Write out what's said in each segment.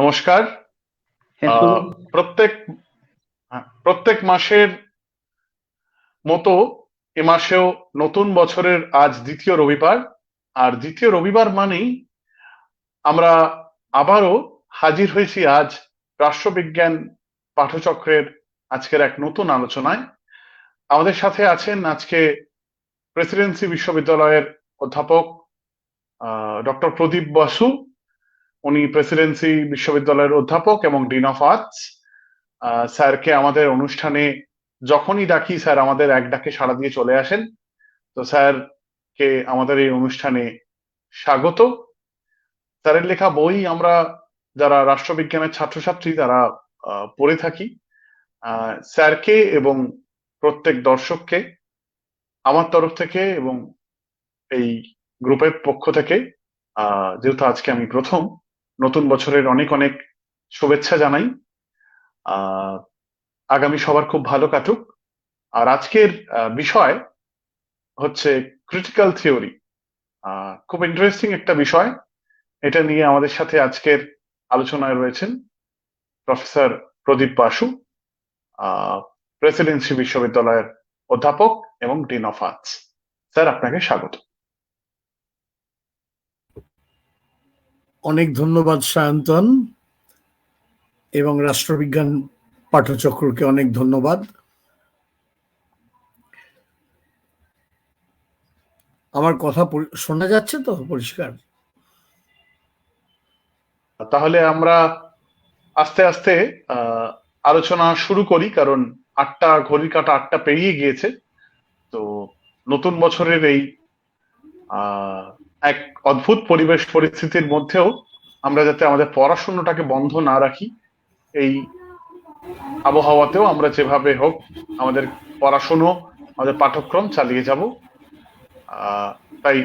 নমস্কার। হ্যাঁ, আহ, প্রত্যেক প্রত্যেক মাসের মতো এ মাসেও নতুন বছরের আজ দ্বিতীয় রবিবার। আর দ্বিতীয় রবিবার মানেই আমরা আবারও হাজির হয়েছি আজ রাষ্ট্রবিজ্ঞান পাঠচক্রের আজকের এক নতুন আলোচনায়। আমাদের সাথে আছেন আজকে প্রেসিডেন্সি বিশ্ববিদ্যালয়ের অধ্যাপক ডক্টর প্রদীপ বসু। উনি প্রেসিডেন্সি বিশ্ববিদ্যালয়ের অধ্যাপক এবং ডিন অফ আর্টস। স্যারকে আমাদের অনুষ্ঠানে যখনই ডাকি স্যার আমাদের এক ডাকে সাড়া দিয়ে চলে আসেন। তো স্যারকে আমাদের এই অনুষ্ঠানে স্বাগত। স্যারের লেখা বই আমরা যারা রাষ্ট্রবিজ্ঞানের ছাত্রছাত্রী তারা পড়ে থাকি। স্যারকে এবং প্রত্যেক দর্শককে আমার তরফ থেকে এবং এই গ্রুপের পক্ষ থেকে, যেহেতু আজকে আমি প্রথম, নতুন বছরের অনেক অনেক শুভেচ্ছা জানাই। আগামী সবার খুব ভালো কাটুক। আর আজকের বিষয় হচ্ছে ক্রিটিক্যাল থিওরি। খুব ইন্টারেস্টিং একটা বিষয়। এটা নিয়ে আমাদের সাথে আজকের আলোচনায় রয়েছেন প্রফেসর প্রদীপ বাসু, প্রেসিডেন্সি বিশ্ববিদ্যালয়ের অধ্যাপক এবং ডিন অফ আর্টস। স্যার, আপনাকে স্বাগত। অনেক ধন্যবাদ সায়ন্তন, এবং রাষ্ট্রবিজ্ঞান পাঠচক্রকে অনেক ধন্যবাদ। আমার কথা শোনা যাচ্ছে তো পরিষ্কার? তাহলে আমরা আস্তে আস্তে আলোচনা শুরু করি, কারণ ঘড়ির কাঁটা 8টা পেরিয়ে গিয়েছে। তো নতুন বছরের এই এক অদ্ভুত পরিবেশ পরিস্থিতির মধ্যেও আমরা যাতে আমাদের পড়াশোনাটাকে বন্ধ না রাখি, এই আবহাওয়াতেও আমরা যেভাবে হোক আমাদের পড়াশুনো, আমাদের পাঠ্যক্রম চালিয়ে যাব। তাই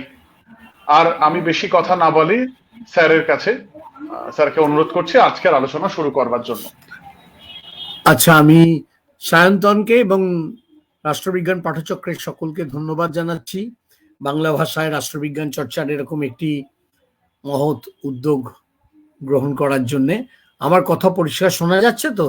আর আমি বেশি কথা না বলি, স্যারকে অনুরোধ করছি আজকের আলোচনা শুরু করবার জন্য। আচ্ছা, আমি সায়ন্তনকে এবং রাষ্ট্রবিজ্ঞান পাঠচক্রের সকলকে ধন্যবাদ জানাচ্ছি বাংলা ভাষায় রাষ্ট্রবিজ্ঞান চর্চার এরকম একটি মহৎ উদ্যোগ গ্রহণ করার জন্য। আমার কথা পরিষ্কার শোনা যাচ্ছে তো?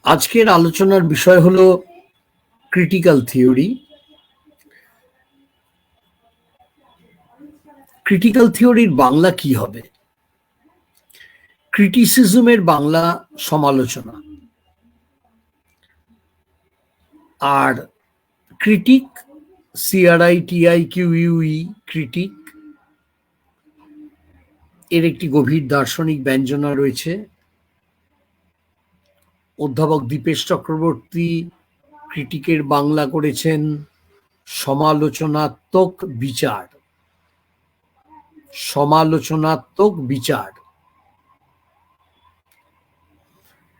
আজকের আলোচনার বিষয় হলো ক্রিটিক্যাল থিওরি। ক্রিটিক্যাল থিওরির বাংলা কি হবে? ক্রিটিসিজমের বাংলা সমালোচনা। আর ক্রিটিক, CRITIQUE, ক্রিটিক, এর একটি গভীর দার্শনিক ব্যঞ্জনা রয়েছে। অধ্যাপক দীপেশ চক্রবর্তী ক্রিটিকের বাংলা করেছেন সমালোচনাত্মক বিচার। সমালোচনাত্মক বিচার।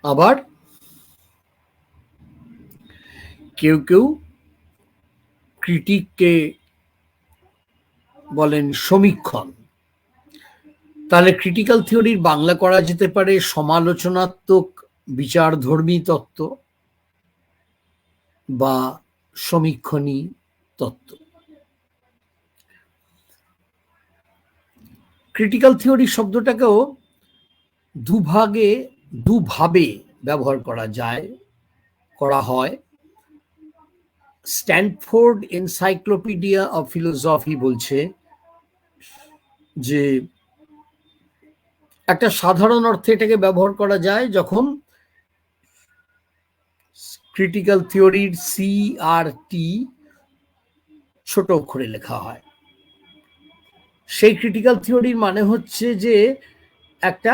আবার কেউ কেউ ক্রিটিককে বলেন সমীক্ষণ। তাহলে ক্রিটিক্যাল থিওরির বাংলা করা যেতে পারে সমালোচনাত্মক বিচারধর্মী তত্ত্ব বা সমীক্ষণী তত্ত্ব। ক্রিটিক্যাল থিওরি শব্দটাকেও দুভাবে ব্যবহার করা হয়। স্ট্যানফোর্ড এনসাইক্লোপিডিয়া অফ ফিলোসফি বলছে যে একটা সাধারণ অর্থে এটাকে ব্যবহার করা যায় যখন ক্রিটিক্যাল থিওরির CRT ছোট অক্ষরে লেখা হয়। সেই ক্রিটিক্যাল থিওরির মানে হচ্ছে যে একটা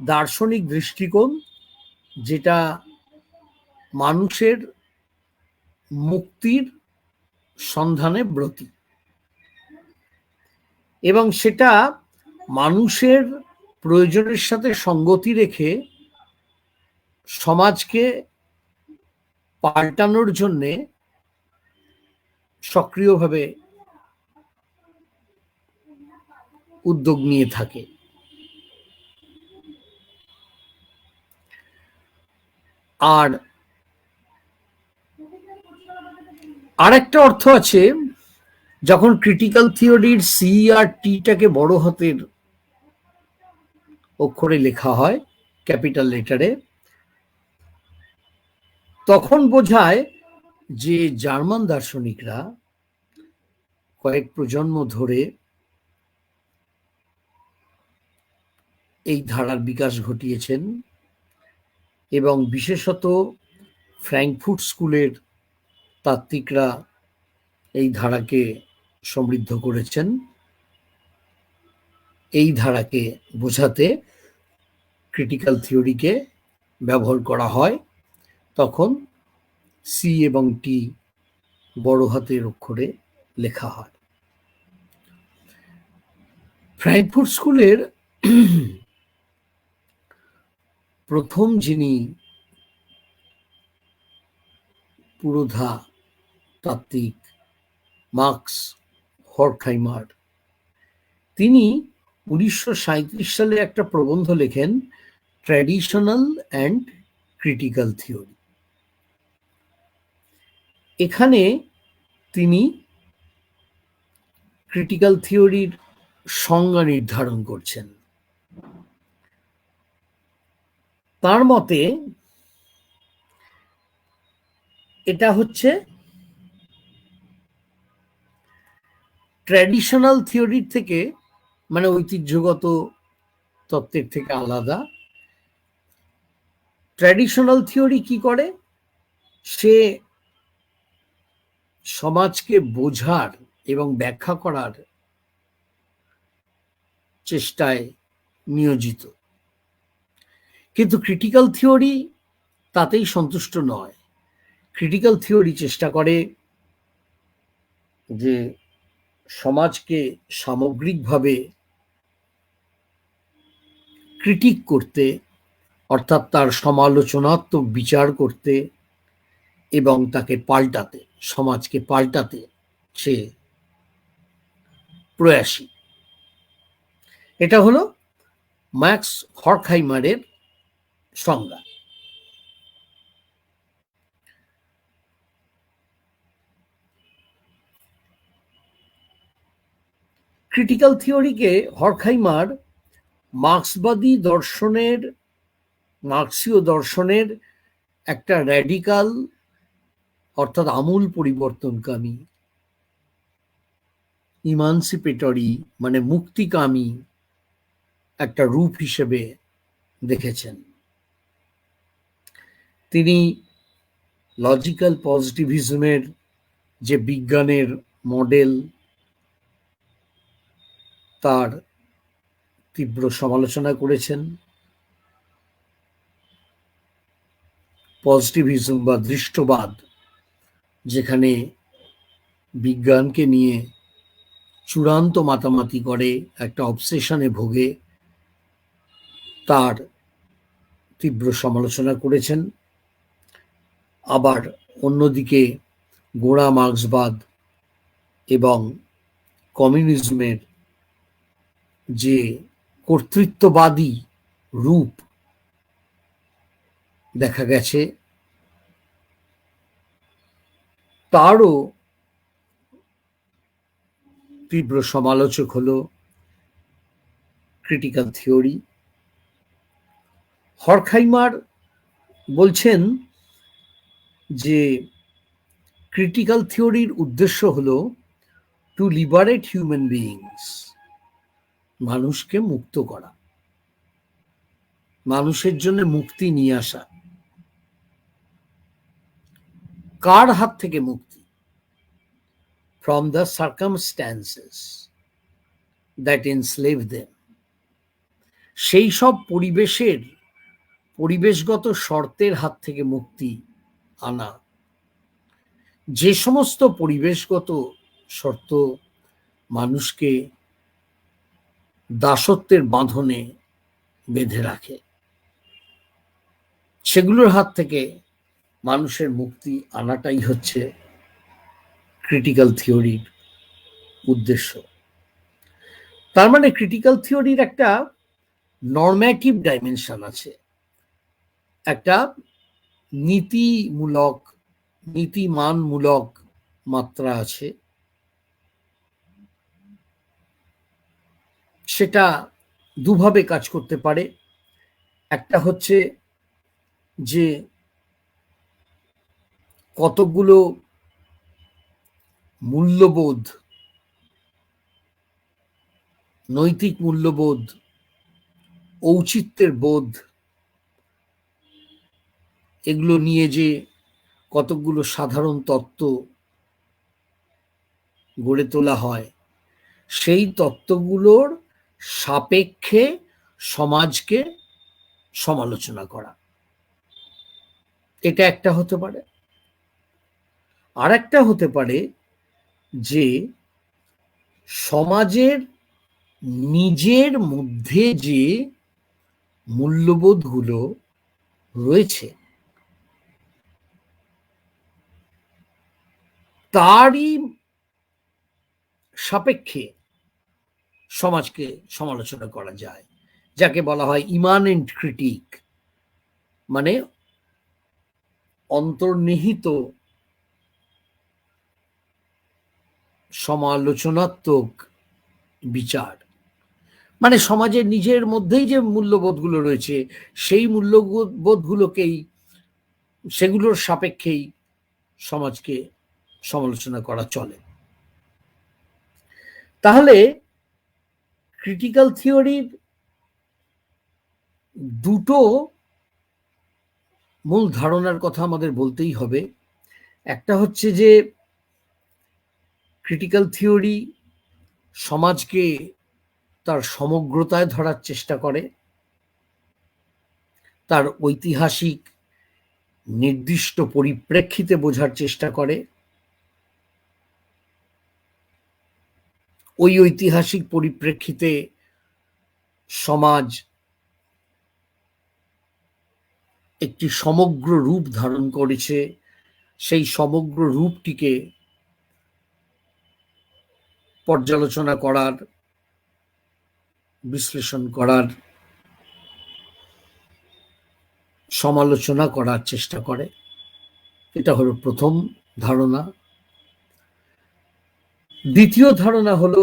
দার্শনিক দৃষ্টিকোণ যেটা মানুষের মুক্তির সন্ধানে ব্রতী, এবং সেটা মানুষের প্রয়োজনের সাথে সঙ্গতি রেখে সমাজকে পাল্টানোর জন্যে সক্রিয়ভাবে উদ্যোগ নিয়ে থাকে। আর আরেকটা অর্থ আছে, যখন ক্রিটিক্যাল থিওরির সি আর টিটাকে বড় হাতের অক্ষরে লেখা হয়, ক্যাপিটাল লেটারে, তখন বোঝায় যে জার্মান দার্শনিকরা কয়েক প্রজন্ম ধরে এই ধারার বিকাশ ঘটিয়েছেন এবং বিশেষত ফ্র্যাঙ্কফুর্ট স্কুলের তাত্ত্বিকরা এই ধারাকে সমৃদ্ধ করেছেন। এই ধারাকে বোঝাতে ক্রিটিক্যাল থিওরিকে ব্যবহার করা হয়, তখন সি এবং টি বড় হাতের অক্ষরে লেখা হয়। ফ্র্যাঙ্কফুর্ট স্কুলের প্রথম যিনি পুরোধা তাত্ত্বিক মার্কস হর্কহাইমার, তিনি 1937 সালে একটা প্রবন্ধ লেখেন, ট্র্যাডিশনাল অ্যান্ড ক্রিটিক্যাল থিওরি। এখানে তিনি ক্রিটিক্যাল থিওরির সংজ্ঞা নির্ধারণ করছেন। তার মতে এটা হচ্ছে ট্র্যাডিশনাল থিওরির থেকে, মানে ঐতিহ্যগত তত্ত্বের থেকে আলাদা। ট্র্যাডিশনাল থিওরি কি করে? সে সমাজকে বোঝার এবং ব্যাখ্যা করার চেষ্টায় নিয়োজিত, কিন্তু ক্রিটিক্যাল থিওরি তাতেই সন্তুষ্ট নয়। ক্রিটিক্যাল থিওরি চেষ্টা করে যে সমাজকে সামগ্রিকভাবে ক্রিটিক করতে, অর্থাৎ তার সমালোচনাত্মক বিচার করতে এবং তাকে পাল্টাতে, সমাজকে পাল্টাতে সে প্রয়াসী। এটা হলো ম্যাক্স হর্কহাইমারের সংজ্ঞা। ক্রিটিক্যাল থিওরিকে হর্কহাইমার মার্ক্সীয় দর্শনের একটা র্যাডিকাল, অর্থাৎ আমূল পরিবর্তনকামী, ইমানসিপেটরি মানে মুক্তিকামী একটা রূপ হিসেবে দেখেছেন। তিনি লজিক্যাল পজিটিভিজমের যে বিজ্ঞানের মডেল, তার তীব্র সমালোচনা করেছেন। পজিটিভিজম বা দৃষ্টবাদ, যেখানে বিজ্ঞানকে নিয়ে চূড়ান্ত মাতামাতি করে, একটা অবসেশনে ভোগে, তার তীব্র সমালোচনা করেছেন। আবার অন্যদিকে গোঁড়া মার্ক্সবাদ এবং কমিউনিজমের যে কর্তৃত্ববাদী রূপ দেখা গেছে, তারও তীব্র সমালোচক হলো ক্রিটিক্যাল থিওরি। হর্কহাইমার বলছেন যে ক্রিটিক্যাল থিওরির উদ্দেশ্য হলো টু লিবারেট হিউম্যান বিইংস, মানুষকে মুক্ত করা, মানুষের জন্য মুক্তি নিয়ে আসা। কার হাত থেকে মুক্তি? From the circumstances that enslave them, সেই সব পরিবেশগত শর্তের হাত থেকে মুক্তি আনা। যে সমস্ত পরিবেশগত শর্ত মানুষকে দাসত্বের বাঁধনে বেঁধে রাখে, সেগুলোর হাত থেকে মানুষের মুক্তি আনাটাই হচ্ছে ক্রিটিক্যাল থিওরির উদ্দেশ্য। তার মানে ক্রিটিক্যাল থিওরির একটা নরম্যাটিভ ডাইমেনশন আছে, একটা নীতিমূলক, নীতিমানমূলক মাত্রা আছে, সেটা দুভাবে কাজ করতে পারে। একটা হচ্ছে যে কতগুলো মূল্যবোধ, নৈতিক মূল্যবোধ, ঔচিত্যের বোধ, এগুলো নিয়ে যে কতগুলো সাধারণ তত্ত্ব গড়ে তোলা হয়, সেই তত্ত্বগুলোর সাপেক্ষে সমাজকে সমালোচনা করা, এটা একটা হতে পারে। আর একটা হতে পারে যে সমাজের নিজের মধ্যে যে মূল্যবোধগুলো রয়েছে তারই সাপেক্ষে সমাজকে সমালোচনা করা যায়, যাকে বলা হয় ইমানেন্ট ক্রিটিক, মানে অন্তর্নিহিত সমালোচনাত্মক বিচার। মানে সমাজের নিজের মধ্যেই যে মূল্যবোধগুলো রয়েছে সেই মূল্যবোধগুলোকেই, সেগুলোর সাপেক্ষেই সমাজকে সমালোচনা করা চলে। তাহলে ক্রিটিক্যাল থিওরির দুটো মূল ধারণার কথা আমাদের বলতেই হবে। একটা হচ্ছে যে ক্রিটিক্যাল থিওরি সমাজকে তার সমগ্রতায় ধরার চেষ্টা করে, তার ঐতিহাসিক নির্দিষ্ট পরিপ্রেক্ষিতে বোঝার চেষ্টা করে, ওই ঐতিহাসিক পরিপ্রেক্ষিতে সমাজ একটি সমগ্র রূপ ধারণ করেছে, সেই সমগ্র রূপটিকে পর্যালোচনা করার, বিশ্লেষণ করার, সমালোচনা করার চেষ্টা করে। এটা হলো প্রথম ধারণা। দ্বিতীয় ধারণা হলো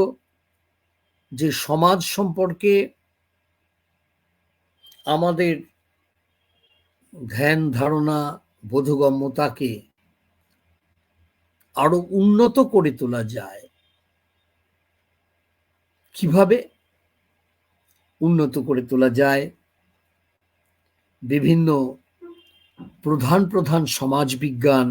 যে সমাজ সম্পর্কে আমাদের ধ্যান ধারণা, বোধগম্যতাকে আরো উন্নত করে তোলা যায়। কিভাবে উন্নত করে তোলা যায়? বিভিন্ন প্রধান প্রধান সমাজবিজ্ঞান,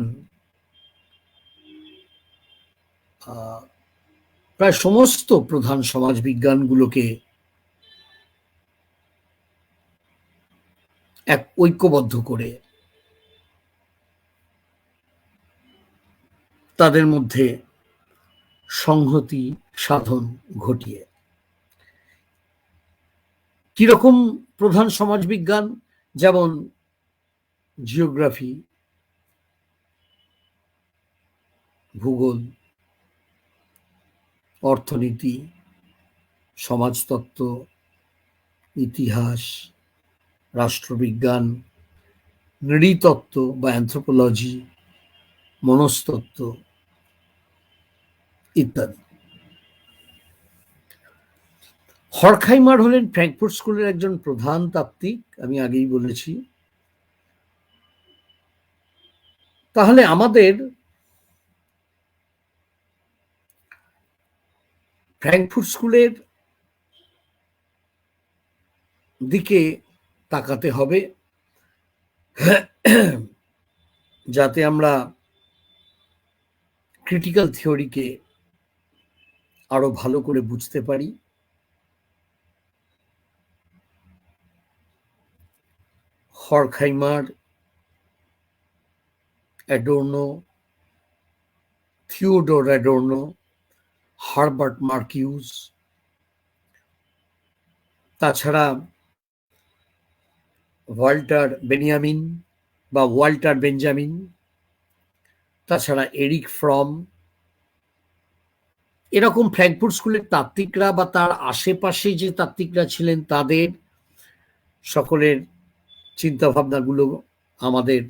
প্রায় সমস্ত প্রধান সমাজবিজ্ঞানগুলোকে এক ঐক্যবদ্ধ করে তাদের মধ্যে সংহতি সাধন ঘটিয়ে। কিরকম প্রধান সমাজবিজ্ঞান? যেমন জিওগ্রাফি, ভূগোল, অর্থনীতি, সমাজতত্ত্ব, ইতিহাস, রাষ্ট্রবিজ্ঞান, নৃতত্ত্ব বা অ্যানথ্রোপোলজি, মনস্তত্ত্ব ইত্যাদি। হর্খাইমার হলেন ফ্র্যাঙ্কফুর্ট স্কুলের একজন প্রধান তাত্ত্বিক, আমি আগেই বলেছি। তাহলে আমাদের ফ্র্যাঙ্কফুর্ট স্কুলের দিকে তাকাতে হবে যাতে আমরা ক্রিটিক্যাল থিওরিকে আরো ভালো করে বুঝতে পারি। হর্খাইমার, অ্যাডোর্নো, থিওডোর অ্যাডোর্নো, হারবার্ট মার্কিউস, তাছাড়া ওয়াল্টার বেনিয়ামিন বা ওয়াল্টার বেঞ্জামিন, তাছাড়া এরিক ফ্রম, এরকম ফ্র্যাঙ্কফুর্ট স্কুলের তাত্ত্বিকরা বা তার আশেপাশে যে তাত্ত্বিকরা ছিলেন তাদের সকলের চিন্তা ভাবনাগুলো আমাদের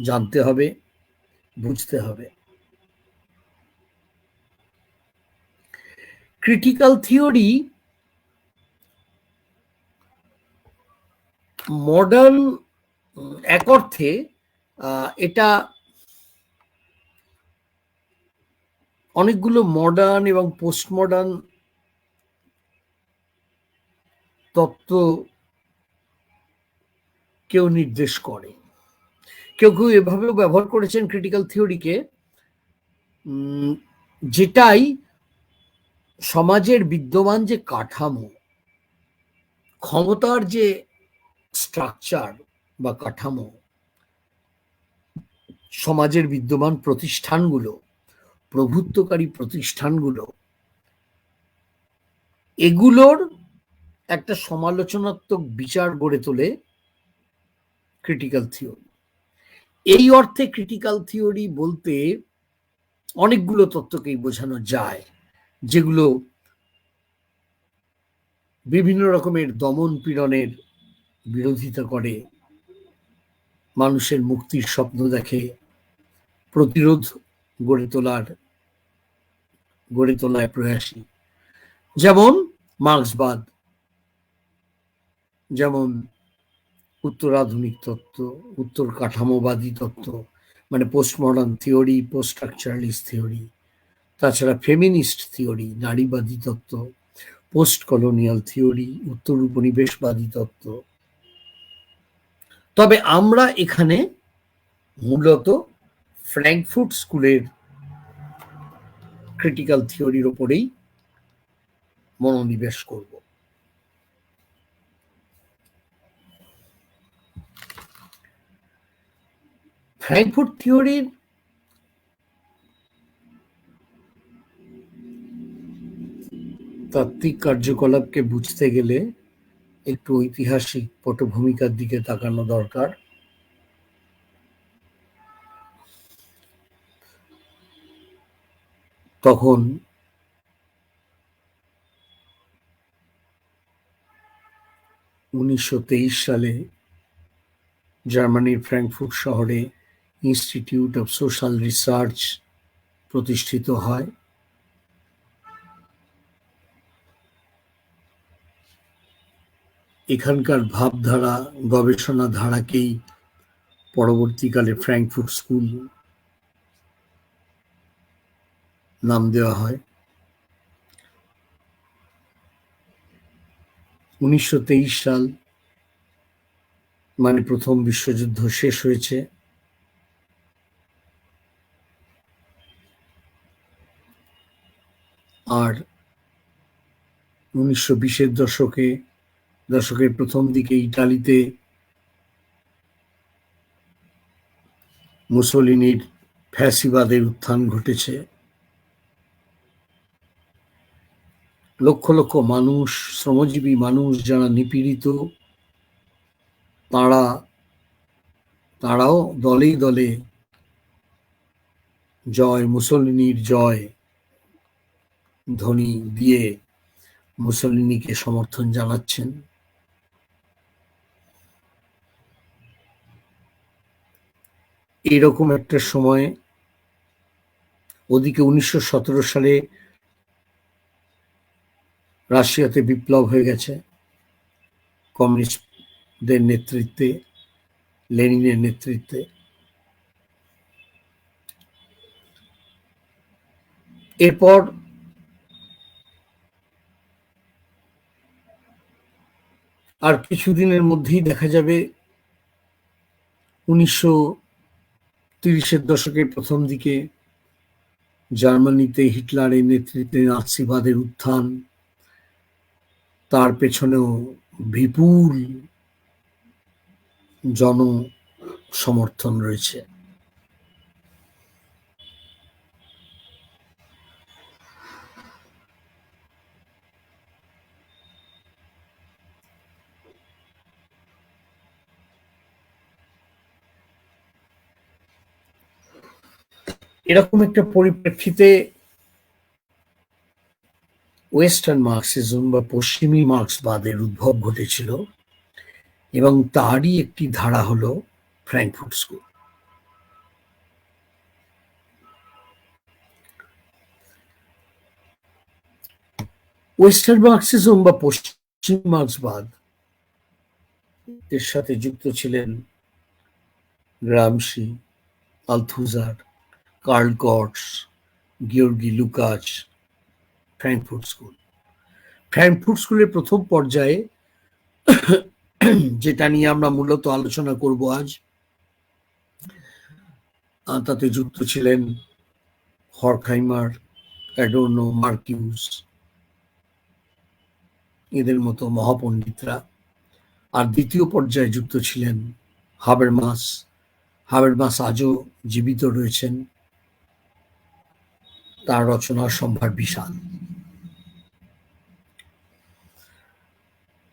জানতে হবে, বুঝতে হবে। ক্রিটিক্যাল থিওরি মডার্ন এক অর্থে এটা অনেকগুলো মডার্ন এবং পোস্ট মডার্ন তত্ত্ব কেউ নির্দেশ করে। কেউ কেউ এভাবেও ব্যবহার করেছেন ক্রিটিক্যাল থিওরিকে, যেটাই সমাজের বিদ্যমান যে কাঠামো, ক্ষমতার যে স্ট্রাকচার বা কাঠামো, সমাজের বিদ্যমান প্রতিষ্ঠানগুলো, প্রভুত্বকারী প্রতিষ্ঠানগুলো, এগুলোর একটা সমালোচনাত্মক বিচার গড়ে তোলে ক্রিটিক্যাল থিওরি। এই অর্থে ক্রিটিক্যাল থিওরি বলতে অনেকগুলো তত্ত্বকেই বোঝানো যায়, যেগুলো বিভিন্ন রকমের দমন পীড়নের বিরোধিতা করে, মানুষের মুক্তির স্বপ্ন দেখে, প্রতিরোধ গড়ে তোলায় প্রয়াসী, যেমন মার্ক্সবাদ, যেমন উত্তরাধুনিক তত্ত্ব, উত্তর কাঠামোবাদী তত্ত্ব, মানে post modern theory, post structuralist theory, তাছাড়া ফেমিনিস্ট থিওরি, নারীবাদী তত্ত্ব, পোস্ট কলোনিয়াল থিওরি, উত্তর উপনিবেশবাদী তত্ত্ব। তবে আমরা এখানে মূলত ফ্র্যাঙ্কফুর্ট স্কুলের ক্রিটিক্যাল থিওরির ওপরেই মনোনিবেশ করব। ফ্র্যাঙ্কফুর্ট থিওরির তাত্ত্বিক কার্যকলাপকে বুঝতে গেলে একটু ঐতিহাসিক পটভূমিকার দিকে তাকানো দরকার। তখন 1923 সালে জার্মানির ফ্র্যাঙ্কফুর্ট শহরে ইনস্টিটিউট অফ সোশ্যাল রিসার্চ প্রতিষ্ঠিত হয়। এখানকার ভাবধারা, গবেষণা ধারাকেই পরবর্তীকালে ফ্র্যাঙ্কফুর্ট স্কুল নাম দেওয়া হয়। 1923 সাল মানে প্রথম বিশ্বযুদ্ধ শেষ হয়েছে। আর 1920-এর দশকের প্রথম দিকে ইটালিতে মুসোলিনির ফ্যাসিবাদের উত্থান ঘটেছে। লক্ষ লক্ষ মানুষ, শ্রমজীবী মানুষ যারা নিপীড়িত, তারাও দলে দলে মুসোলিনির জয় ধ্বনি দিয়ে মুসোলিনিকে সমর্থন জানাচ্ছেন। এরকম একটা সময় ওদিকে 1917 সালে রাশিয়াতে বিপ্লব হয়ে গেছে কমিউনিস্টদের নেতৃত্বে, লেনিনের নেতৃত্বে। এরপর আর কিছুদিনের মধ্যেই দেখা যাবে 1930-এর দশকের প্রথম দিকে জার্মানিতে হিটলারের নেতৃত্বে নাৎসিবাদের উত্থান, তার পেছনেও বিপুল জনসমর্থন রয়েছে। এরকম একটা পরিপ্রেক্ষিতে ওয়েস্টার্ন মার্কসিজম বা পশ্চিমী মার্ক্সবাদের উদ্ভব ঘটেছিল, এবং তারই একটি ধারা হলো ফ্র্যাঙ্কফুর্ট স্কুল। ওয়েস্টার্ন মার্কসিজম বা পশ্চিম মার্ক্সবাদ এর সাথে যুক্ত ছিলেন গ্রামসি, আলথুজার, কার্ল গটস, Georg Lukacs, Frankfurt school. Frankfurt স্কুলের প্রথম পর্যায়ে, যেটা নিয়ে আমরা মূলত আলোচনা করব আজ, তাতে যুক্ত ছিলেন হর্কহাইমার, অ্যাডোর্নো, মার্কিউস, এদের মতো মহাপণ্ডিতরা। আর দ্বিতীয় পর্যায়ে যুক্ত ছিলেন হাবেরমাস। হাবেরমাস আজও জীবিত রয়েছেন, তার রচনার সম্ভার বিশাল।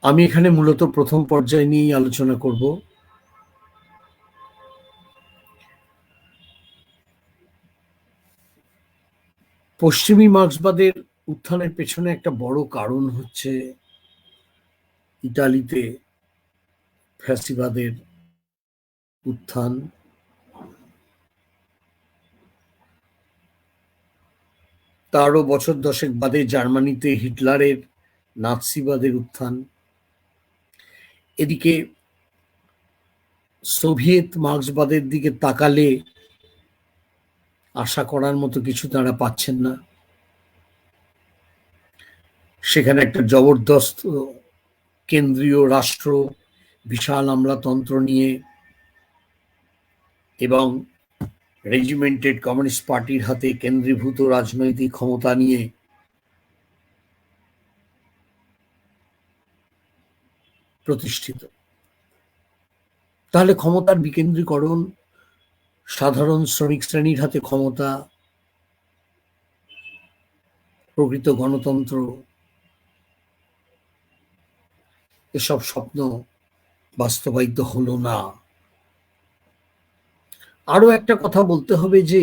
আমি এখানে মূলত প্রথম পর্যায় নিয়েই আলোচনা করব। পশ্চিমী মার্ক্সবাদের উত্থানের পেছনে একটা বড় কারণ হচ্ছে ইতালিতে ফ্যাসিবাদের উত্থান, তারও বছর দশেক বাদে জার্মানিতে হিটলারের নাৎসিবাদের উত্থান। এদিকে সোভিয়েত মার্ক্সবাদের দিকে তাকালে আশা করার মতো কিছু তারা পাচ্ছেন না। সেখানে একটা জবরদস্ত কেন্দ্রীয় রাষ্ট্র, বিশাল আমলাতন্ত্র নিয়ে এবং রেজিমেন্টেড কমিউনিস্ট পার্টির হাতে কেন্দ্রীভূত রাজনৈতিক ক্ষমতা নিয়ে প্রতিষ্ঠিত। তাহলে ক্ষমতার বিকেন্দ্রীকরণ, সাধারণ শ্রমিক শ্রেণীর হাতে ক্ষমতা, প্রকৃত গণতন্ত্র, এসব স্বপ্ন বাস্তবায়িত হলো না। আরো একটা কথা বলতে হবে যে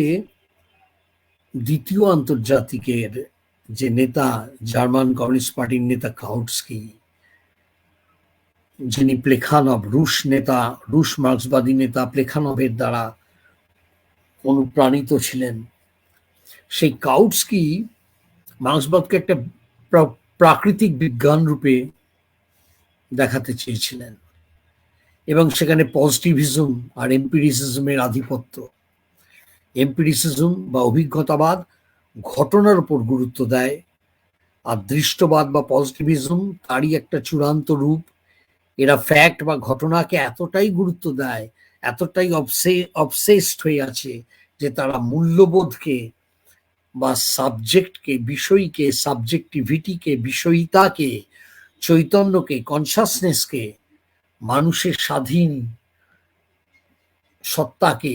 দ্বিতীয় আন্তর্জাতিকের যে নেতা, জার্মান কমিউনিস্ট পার্টির নেতা কাউটস্কি, যিনি প্লেখানভ, রুশ মার্ক্সবাদী নেতা প্লেখানভের দ্বারা অনুপ্রাণিত ছিলেন, সেই কাউটস্কি মার্ক্সবাদকে একটা প্রাকৃতিক বিজ্ঞান রূপে দেখাতে চেয়েছিলেন এবং সেখানে পজিটিভিজম আর এম্পিরিসিজমের আধিপত্য। এম্পিরিসিজম বা অভিজ্ঞতাবাদ ঘটনার উপর গুরুত্ব দেয়, আর দৃষ্টবাদ বা পজিটিভিজম তারই একটা চূড়ান্ত রূপ। এরা ফ্যাক্ট বা ঘটনাকে এতটাই গুরুত্ব দেয়, এতটাই অবসেসড হয়ে আছে যে তারা মূল্যবোধকে বা সাবজেক্টকে, বিষয়কে, সাবজেক্টিভিটিকে, বিষয়িতাকে, চৈতন্যকে, কনসাসনেসকে, মানুষের স্বাধীন সত্তাকে,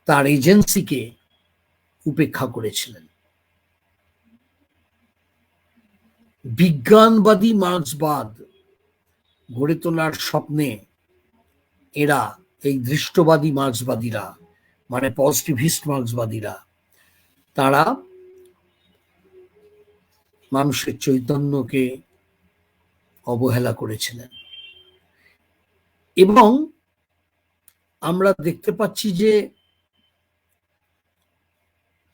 তার এজেন্সিকে উপেক্ষা করেছিলেন। বিজ্ঞানবাদী মার্ক্সবাদ গড়ে তোলার স্বপ্নে এরা, এই দৃষ্টবাদী মার্ক্সবাদীরা, মানে পজিটিভিস্ট মার্ক্সবাদীরা, তারা মানুষের চৈতন্যকে অবহেলা করেছিলেন। এবং আমরা দেখতে পাচ্ছি যে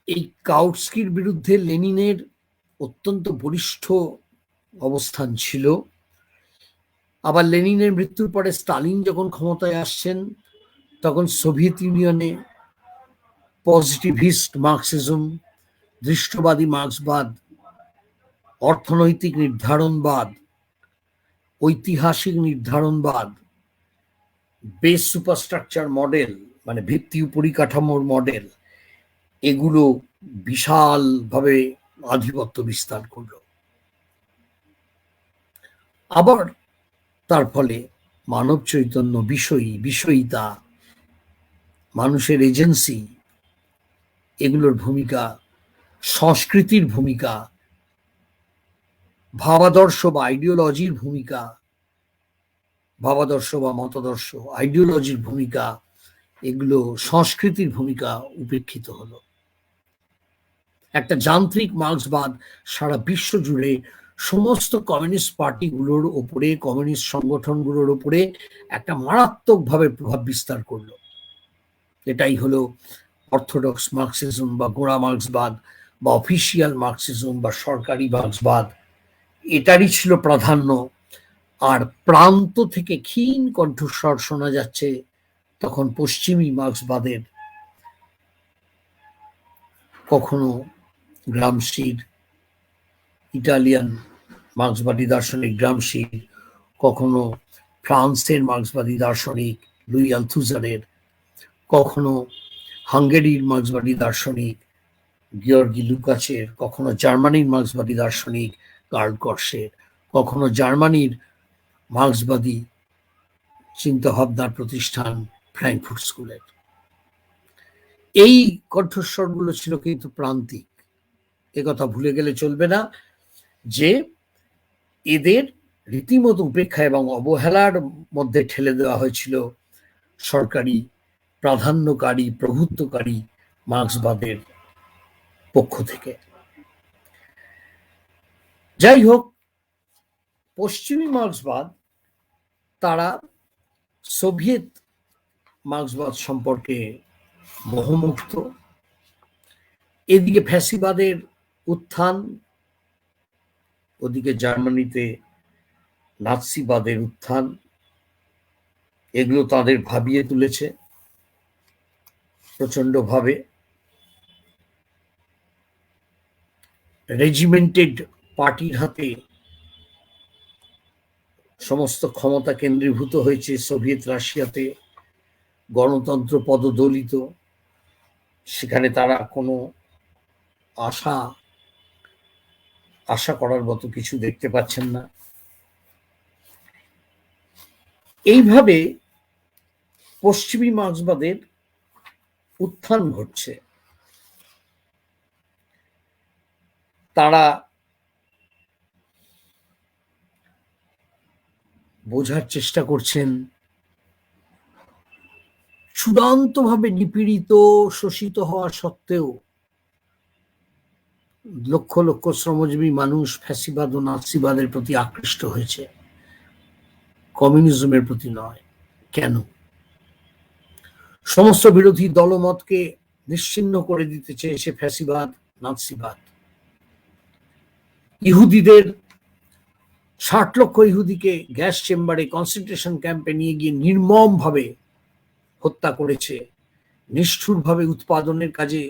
এই কাউটস্কির বিরুদ্ধে লেনিনের অত্যন্ত বলিষ্ঠ অবস্থান ছিল। আবার লেনিনের মৃত্যুর পরে স্টালিন যখন ক্ষমতায় আসছেন, তখন সোভিয়েত ইউনিয়নে পজিটিভিস্ট মার্ক্সিজম, দৃষ্টবাদী মার্ক্সবাদ, অর্থনৈতিক নির্ধারণবাদ, ঐতিহাসিক নির্ধারণবাদ, বেস সুপারস্ট্রাকচার মডেল মানে ভিত্তি পরিকাঠামোর মডেল, এগুলো বিশালভাবে আধিপত্য বিস্তার করল। আবার তার ফলে মানব চৈতন্য, বিষয়িতা, মানুষের এজেন্সি, এগুলোর ভূমিকা, সংস্কৃতির ভূমিকা, ভাবাদর্শ বা আইডিওলজির ভূমিকা, ভাবাদর্শ বা মতাদর্শ, আইডিওলজির ভূমিকা, এগুলো সংস্কৃতির ভূমিকা উপেক্ষিত হলো। একটা যান্ত্রিক মার্ক্সবাদ সারা বিশ্ব জুড়ে সমস্ত কমিউনিস্ট পার্টিগুলোর ওপরে, কমিউনিস্ট সংগঠনগুলোর ওপরে একটা মারাত্মকভাবে প্রভাব বিস্তার করলো। এটাই হলো অর্থোডক্স মার্ক্সিজম বা গোঁড়া মার্ক্সবাদ বা অফিসিয়াল মার্ক্সিজম বা সরকারি মার্ক্সবাদ, এটারই ছিল প্রাধান্য। আর প্রান্ত থেকে ক্ষীণ কণ্ঠস্বর শোনা যাচ্ছে তখন পশ্চিমী মার্ক্সবাদের, কখনো গ্রামসির, ইটালিয়ান মার্ক্সবাদী দার্শনিক গ্রামসির, কখনো ফ্রান্সের মার্ক্সবাদী দার্শনিক লুই আলথুজারের, কখনো হাঙ্গেরির মার্ক্সবাদী দার্শনিক গিয়র্গি লুকাচের, কখনো জার্মানির মার্ক্সবাদী দার্শনিক কার্ল কর্সের, কখনো জার্মানির মার্ক্সবাদী চিন্তাভাবনার প্রতিষ্ঠান ফ্র্যাঙ্কফুর্ট স্কুলের। এই কণ্ঠস্বরগুলো ছিল কিন্তু প্রান্তিক। একথা ভুলে গেলে চলবে না যে এদের রীতিমতো উপেক্ষা এবং অবহেলার মধ্যে ঠেলে দেওয়া হয়েছিল সরকারি প্রাধান্যকারী প্রভুত্বকারী মার্ক্সবাদের পক্ষ থেকে। যাই হোক, পশ্চিমী মার্ক্সবাদ তারা সোভিয়েত মার্ক্সবাদ সম্পর্কে মোহমুক্ত। এদিকে ফ্যাসিবাদের উত্থান, ওদিকে জার্মানিতে নাৎসিবাদের উত্থান, এগুলো তাদের ভাবিয়ে তুলেছে প্রচন্ডভাবে। রেজিমেন্টেড পার্টির হাতে সমস্ত ক্ষমতা কেন্দ্রীভূত হয়েছে সোভিয়েত রাশিয়াতে, গণতন্ত্র পদদলিত, সেখানে তারা কোনো আশা করার মতো কিছু দেখতে পাচ্ছেন না। এইভাবে পশ্চিমী মার্ক্সবাদের উত্থান ঘটছে। তারা বোঝার চেষ্টা করছেন চূড়ান্তভাবে নিপীড়িত শোষিত হওয়া সত্ত্বেও লক্ষ লক্ষ শ্রমজীবী মানুষ ফ্যাসিবাদ ও নাৎসিবাদের প্রতি আকৃষ্ট হয়েছে, কমিউনিজমের প্রতি নয়। কেন? সমস্ত বিরোধী দলমতকে নিশ্চিহ্ন করে দিতে চেয়েছে ফ্যাসিবাদ নাৎসিবাদ। ইহুদিদের ৬০ লক্ষ ইহুদিকে গ্যাস চেম্বারে কনসেন্ট্রেশন ক্যাম্পে নিয়ে গিয়ে নির্মমভাবে হত্যা করেছে, নিষ্ঠুরভাবে উৎপাদনের কাজে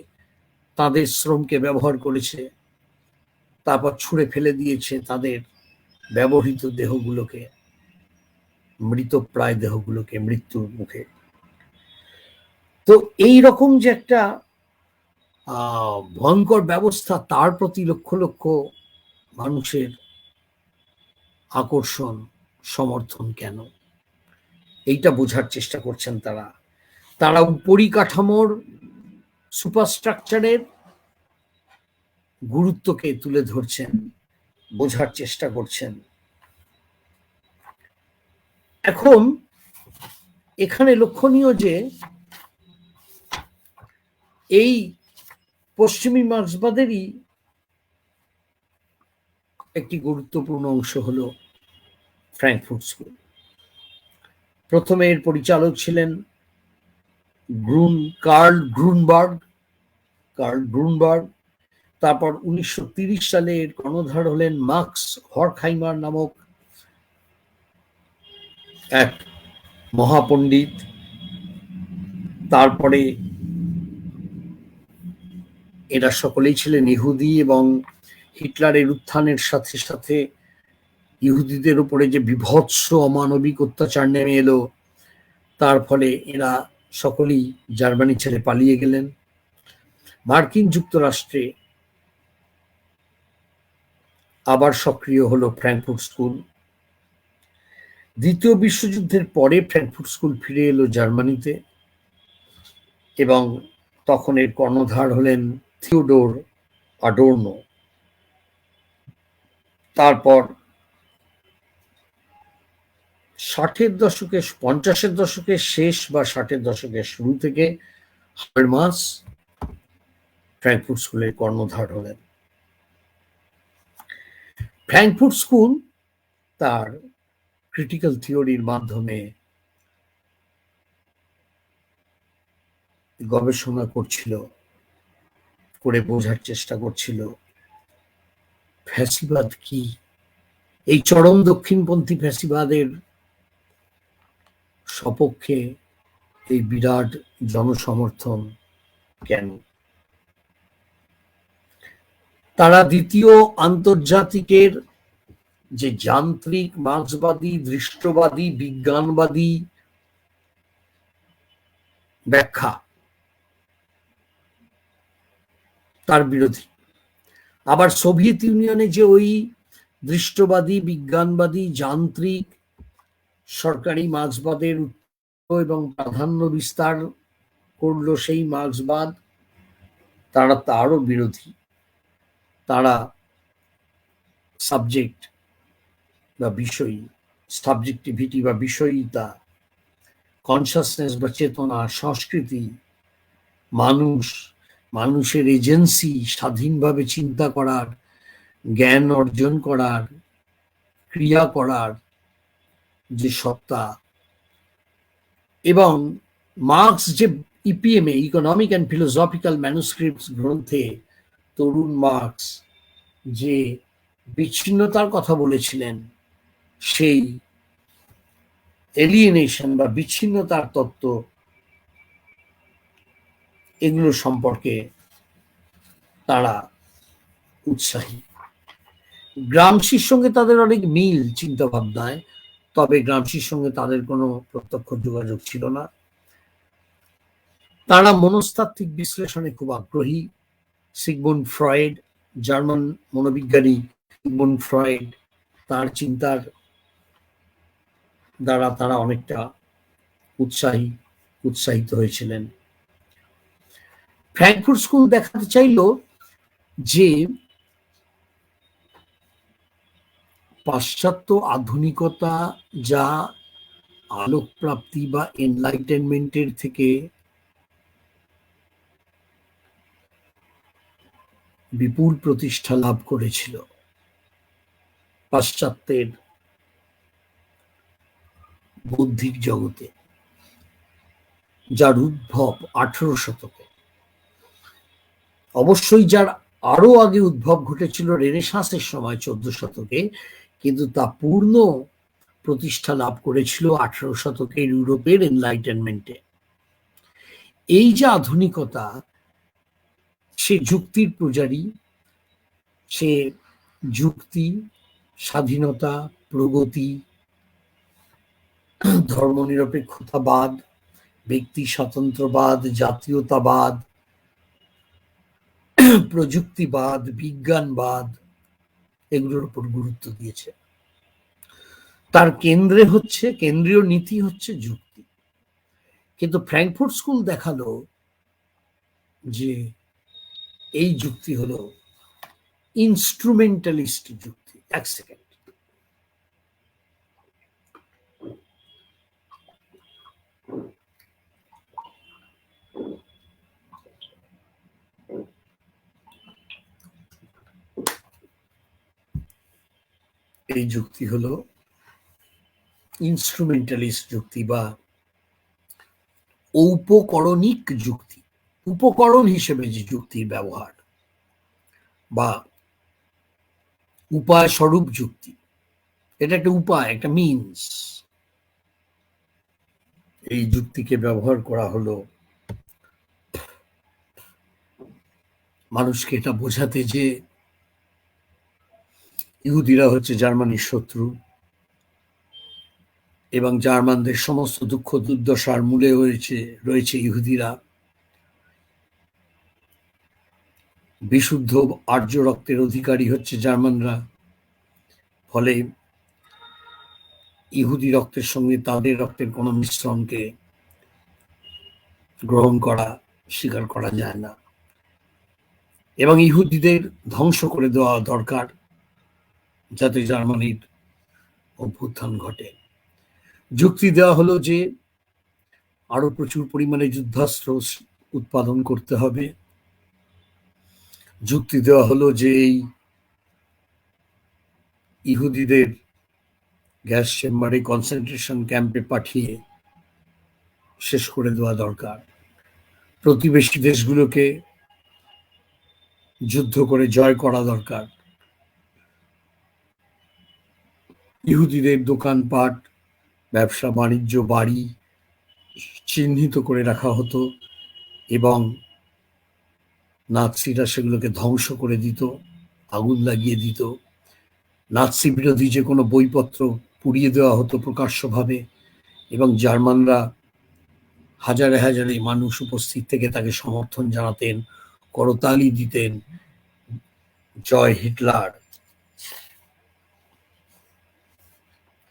তাদের শ্রমকে ব্যবহার করেছে, তারপর ছুঁড়ে ফেলে দিয়েছে তাদের ব্যবহৃত দেহগুলোকে, মৃতপ্রায় দেহগুলোকে মৃত্যুর মুখে। তো এই রকম যে একটা ভয়ঙ্কর ব্যবস্থা, তার প্রতি লক্ষ লক্ষ মানুষের আকর্ষণ, সমর্থন কেন, এইটা বোঝার চেষ্টা করছেন তারা। তারা পরিকাঠামোর সুপারস্ট্রাকচারের গুরুত্বকে তুলে ধরছেন, বোঝার চেষ্টা করছেন। এখন এখানে লক্ষণীয় যে এই পশ্চিমী মার্ক্সবাদেরই একটি গুরুত্বপূর্ণ অংশ হলো ফ্র্যাঙ্কফুর্ট স্কুল। প্রথমে এর পরিচালক ছিলেন কার্ল গ্রুনবার্গ। তারপর ১৯৩০ সালে এর কর্ণধার হলেন মার্কস হরখাইমার নামক এক মহাপণ্ডিত। তারপরে এরা সকলেই ছিলেন ইহুদি, এবং হিটলারের উত্থানের সাথে সাথে ইহুদিদের উপরে যে বিভৎস অমানবিক অত্যাচার নেমে এলো, তার ফলে এরা সকলেই জার্মানি ছেড়ে পালিয়ে গেলেন। মার্কিন যুক্তরাষ্ট্রে আবার সক্রিয় হলো ফ্র্যাঙ্কফুর্ট স্কুল। দ্বিতীয় বিশ্বযুদ্ধের পরে ফ্র্যাঙ্কফুর্ট স্কুল ফিরে এলো জার্মানিতে, এবং তখন এর কর্ণধার হলেন থিওডোর আডোর্নো। তারপর 50-এর দশকের শেষ বা 60-এর দশকের শুরু থেকে হাবেরমাস ফ্র্যাঙ্কফুর্ট স্কুলের কর্ণধার হলেন। ফ্র্যাঙ্কফুর্ট স্কুল তার ক্রিটিক্যাল থিওরির মাধ্যমে গবেষণা করছিল, করে বোঝার চেষ্টা করছিল ফ্যাসিবাদ কি, এই চরম দক্ষিণপন্থী ফ্যাসিবাদের সপক্ষে এই বিরাট জনসমর্থন কেন? তারা দ্বিতীয় আন্তর্জাতিকের যে যান্ত্রিক মার্ক্সবাদী, দৃষ্টবাদী, বিজ্ঞানবাদী ব্যাখ্যা, তার বিরোধী। আবার সোভিয়েত ইউনিয়নে যে ওই দৃষ্টবাদী, বিজ্ঞানবাদী, যান্ত্রিক সরকারি মার্ক্সবাদের এবং প্রাধান্য বিস্তার করলো সেই মার্ক্সবাদ, তারা তারও বিরোধী। তারা সাবজেক্ট বা বিষয়ী, সাবজেক্টিভিটি বা বিষয়িতা, কনসাসনেস বা চেতনা, সংস্কৃতি, মানুষের এজেন্সি, স্বাধীনভাবে চিন্তা করার, জ্ঞান অর্জন করার, ক্রিয়া করার যে সত্তা। এবং মার্কস যে ইপিএমএ, ইকোনমিক অ্যান্ড ফিলোসফিক্যাল ম্যানুস্ক্রিপ্টস গ্রন্থে তরুণ মার্কস যে বিচ্ছিন্নতার কথা বলেছিলেন, সেই এলিয়েনেশন বা বিচ্ছিন্নতার তত্ত্ব, এগুলো সম্পর্কে তারা উৎসাহী। গ্রামসির সঙ্গে তাদের অনেক মিল চিন্তা ভাবনায়, তবে গ্রামসির সঙ্গে তাদের কোনো প্রত্যক্ষ যোগাযোগ ছিল না। তারা মনস্তাত্ত্বিক বিশ্লেষণে খুব আগ্রহী। সিগমুন্ড ফ্রয়েড, জার্মান মনোবিজ্ঞানী সিগমুন্ড ফ্রয়েড, তার চিন্তার দ্বারা তারা অনেকটা উৎসাহিত হয়েছিলেন। ফ্র্যাঙ্কফুর্ট স্কুল দেখাতে চাইল যে পাশ্চাত্য আধুনিকতা যা আলোকপ্রাপ্তি বা এনলাইটেনমেন্টের থেকে বিপুল প্রতিষ্ঠা লাভ করেছিল পাশ্চাত্যের বৌদ্ধিক জগতে, যার উদ্ভব 18 শতকে। অবশ্যই যার আরো আগে উদ্ভব ঘটেছিল রেনেসাঁসের সময় 14 শতকে, কিন্তু তা পূর্ণ প্রতিষ্ঠা লাভ করেছিল 18 শতকের ইউরোপের এনলাইটেনমেন্টে। এই যে আধুনিকতা, সে যুক্তির পূজারী, সে যুক্তি, স্বাধীনতা, প্রগতি, ধর্মনিরপেক্ষতাবাদ, ব্যক্তি স্বাতন্ত্র্যবাদ, জাতীয়তাবাদ, প্রযুক্তিবাদ, বিজ্ঞানবাদ, এগুলোর উপর গুরুত্ব দিয়েছে। তার কেন্দ্রীয় নীতি হচ্ছে যুক্তি। কিন্তু ফ্র্যাঙ্কফুর্ট স্কুল দেখালো যে এই যুক্তি হলো ইনস্ট্রুমেন্টালিস্ট যুক্তি। এক সেকেন্ড। এই যুক্তি হলো ইনস্ট্রুমেন্টালিস্ট যুক্তি বা ঔপকরণিক যুক্তি। উপকরণ হিসেবে যে যুক্তির ব্যবহার বা উপায় স্বরূপ যুক্তি, এটা একটা উপায়, একটা মিনস। এই যুক্তিকে ব্যবহার করা হলো মানুষকে এটা বোঝাতে যে ইহুদিরা হচ্ছে জার্মানির শত্রু এবং জার্মানদের সমস্ত দুঃখ দুর্দশার মূলে রয়েছে ইহুদিরা। বিশুদ্ধ আর্য রক্তের অধিকারী হচ্ছে জার্মানরা, ফলে ইহুদি রক্তের সঙ্গে তাদের রক্তের কোনো মিশ্রণকে স্বীকার করা যায় না, এবং ইহুদিদের ধ্বংস করে দেওয়া দরকার যাতে জার্মানির অভ্যুত্থান ঘটে। যুক্তি দেওয়া হলো যে আরো প্রচুর পরিমাণে যুদ্ধাস্ত্র উৎপাদন করতে হবে। যুক্তি দেওয়া হলো যে এই ইহুদিদের গ্যাস চেম্বারে, কনসেন্ট্রেশন ক্যাম্পে পাঠিয়ে শেষ করে দেওয়া দরকার। প্রতিবেশী দেশগুলোকে যুদ্ধ করে জয় করা দরকার। ইহুদিদের দোকানপাট, ব্যবসা বাণিজ্য, বাড়ি চিহ্নিত করে রাখা হতো এবং নাৎসিরা সেগুলোকে ধ্বংস করে দিত, আগুন লাগিয়ে দিত। নাৎসি বিরোধী যে কোনো বইপত্র পুড়িয়ে দেওয়া হতো প্রকাশ্যভাবে, এবং জার্মানরা হাজারে হাজারে মানুষ উপস্থিত থেকে তাকে সমর্থন জানাতেন, করতালি দিতেন, জয় হিটলার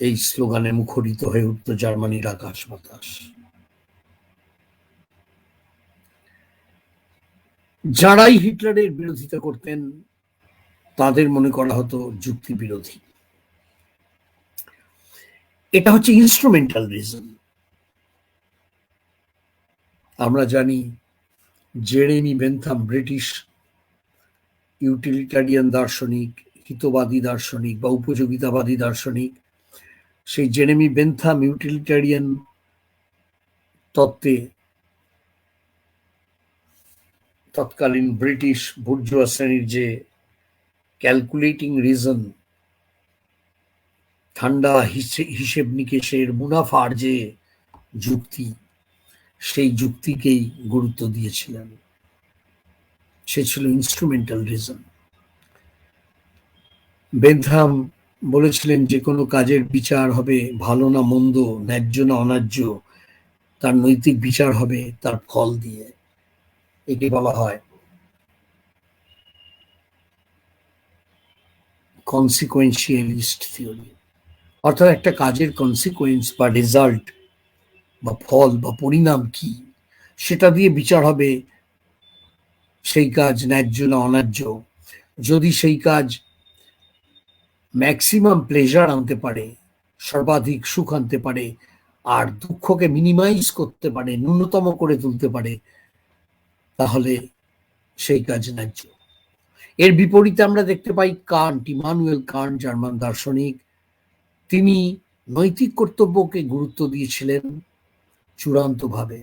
এই স্লোগানে মুখরিত হয়ে উঠত জার্মানির আকাশ বাতাস। যারাই হিটলারের বিরোধিতা করতেন তাদের মনে করা হতো যুক্তি বিরোধী। এটা হচ্ছে ইনস্ট্রুমেন্টাল রিজন। আমরা জানি জেরেমি বেন্থাম ব্রিটিশ ইউটিলিটারিয়ান দার্শনিক, হিতবাদী দার্শনিক বা উপযোগিতাবাদী দার্শনিক। সেই জেরেমি বেন্থাম ইউটিলিটারিয়ান তত্ত্বে তৎকালীন ব্রিটিশ বুর্জোয়া শ্রেণীর যে ক্যালকুলেটিং রিজন, ঠান্ডা হিসেব নিকেশের মুনাফার যে যুক্তি, সেই যুক্তিকেই গুরুত্ব দিয়েছিলেন। সে ছিল ইনস্ট্রুমেন্টাল রিজন। বেন্থাম বলেছিলেন যে কোনো কাজের বিচার হবে ভালো না মন্দ, ন্যায্য না অন্যায্য, তার নৈতিক বিচার হবে তার ফল দিয়ে। একে বলা হয় কনসিকুয়েন্সিয়ালিস্ট থিওরি। অর্থাৎ একটা কাজের কনসিকুয়েন্স বা রেজাল্ট বা ফল বা পরিণাম কি, সেটা দিয়ে বিচার হবে সেই কাজ ন্যায্য না অন্যায্য। যদি সেই কাজ ম্যাক্সিমাম প্লেজার আনতে পারে, সর্বাধিক সুখ আনতে পারে, আর দুঃখকে মিনিমাইজ করতে পারে, ন্যূনতম করে তুলতে পারে, তাহলে সেই কাজ ন্যায্য। এর বিপরীতে আমরা দেখতে পাই কান্ট, ইমানুয়েল কান্ট, জার্মান দার্শনিক। তিনি নৈতিক কর্তব্যকে গুরুত্ব দিয়েছিলেন চূড়ান্তভাবে।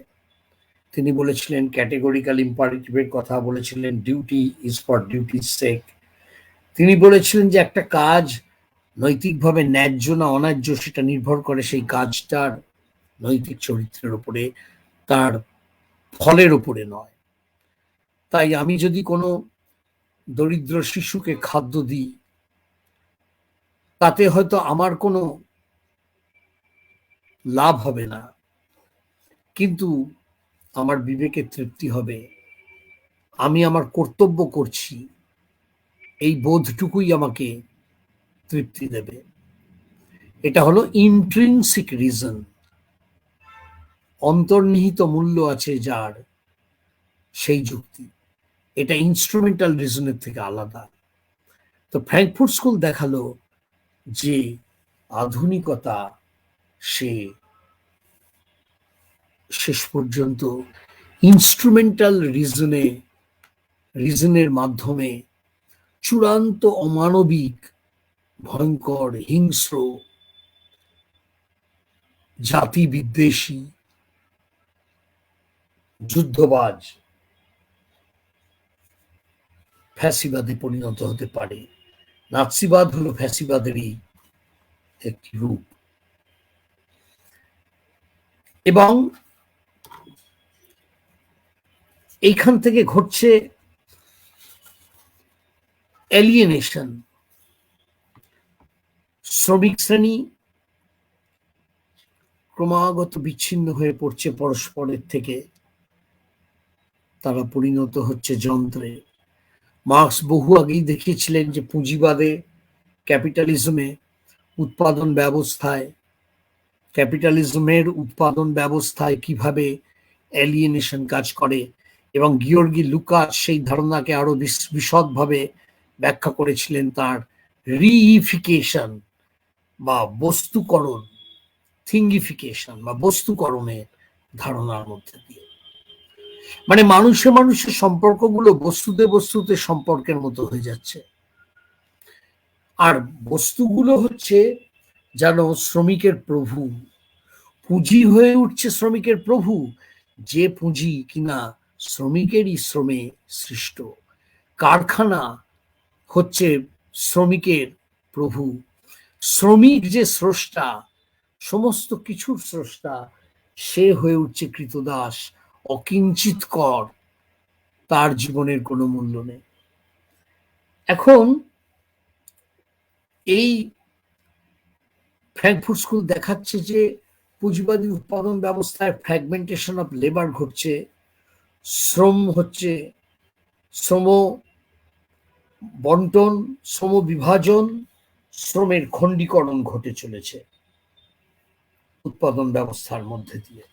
তিনি বলেছিলেন ক্যাটেগরিক্যাল ইম্পারেটিভের কথা বলেছিলেন, ডিউটি ইজ ফর ডিউটির সেক। তিনি বলেছিলেন যে একটা কাজ নৈতিকভাবে ন্যায্য না অন্যায্য সেটা নির্ভর করে সেই কাজটার নৈতিক চরিত্রের উপরে, তার ফলের উপরে নয়। তাই আমি যদি কোনো দরিদ্র শিশুকে খাদ্য দিই, তাতে হয়তো আমার কোনো লাভ হবে না, কিন্তু আমার বিবেকের তৃপ্তি হবে, আমি আমার কর্তব্য করছি, এই বোধটুকুই আমাকে তৃপ্তি দেবে। এটা হলো ইন্ট্রিনসিক রিজন, অন্তর্নিহিত মূল্য আছে যার, সেই যুক্তি। এটা ইনস্ট্রুমেন্টাল রিজনের থেকে আলাদা। তো ফ্র্যাঙ্কফুর্ট স্কুল দেখালো যে আধুনিকতা সে শেষ পর্যন্ত ইনস্ট্রুমেন্টাল রিজনের মাধ্যমে চূড়ান্ত অমানবিক, ভয়ঙ্কর, হিংস্র, জাতি বিদ্বেষী, যুদ্ধবাজ ফ্যাসিবাদে পরিণত হতে পারে। নাৎসিবাদ হলো ফ্যাসিবাদেরই একটি রূপ। এবং এইখান থেকে ঘটছে এলিয়েনেশন। শ্রমিক শ্রেণী ক্রমাগত বিচ্ছিন্ন হয়ে পড়ছে পরস্পরের থেকে, তারা পরিণত হচ্ছে যন্ত্রে। মার্কস বহু আগেই দেখিয়েছিলেন যে পুঁজিবাদে, ক্যাপিটালিজমে, উৎপাদন ব্যবস্থায়, ক্যাপিটালিজমের উৎপাদন ব্যবস্থায় কিভাবে এলিয়েনেশন কাজ করে, এবং গিওর্গি লুকাস সেই ধারণাকে আরো বিশদভাবে ব্যাখ্যা করেছিলেন তার রিইফিকেশন বা বস্তুকরণ, থিঙ্গিফিকেশন বা বস্তুকরণের ধারণার মধ্যে দিয়ে। মানে মানুষে মানুষের সম্পর্কগুলো বস্তুতে সম্পর্কের মতো হয়ে যাচ্ছে, আর বস্তুগুলো হচ্ছে যেন শ্রমিকের প্রভু। পুঁজি হয়ে উঠছে শ্রমিকের প্রভু, যে পুঁজি কিনা শ্রমিকেরই শ্রমে সৃষ্ট। কারখানা হচ্ছে শ্রমিকের প্রভু, শ্রমিক যে স্রষ্টা, সমস্ত কিছুর স্রষ্টা, সে হয়ে উঠছে কৃতদাস, অকিঞ্চিৎকর, তার জীবনের কোনো মূল্য নেই। এখন এই ফ্র্যাঙ্কফুর্ট স্কুল দেখাচ্ছে যে পুঁজিবাদী উৎপাদন ব্যবস্থায় ফ্র্যাগমেন্টেশন অফ লেবার ঘটছে, শ্রম হচ্ছে, শ্রম বন্টন, শ্রম বিভাজন, শ্রমের খণ্ডীকরণ ঘটে চলেছে উৎপাদন ব্যবস্থার মধ্যে দিয়ে,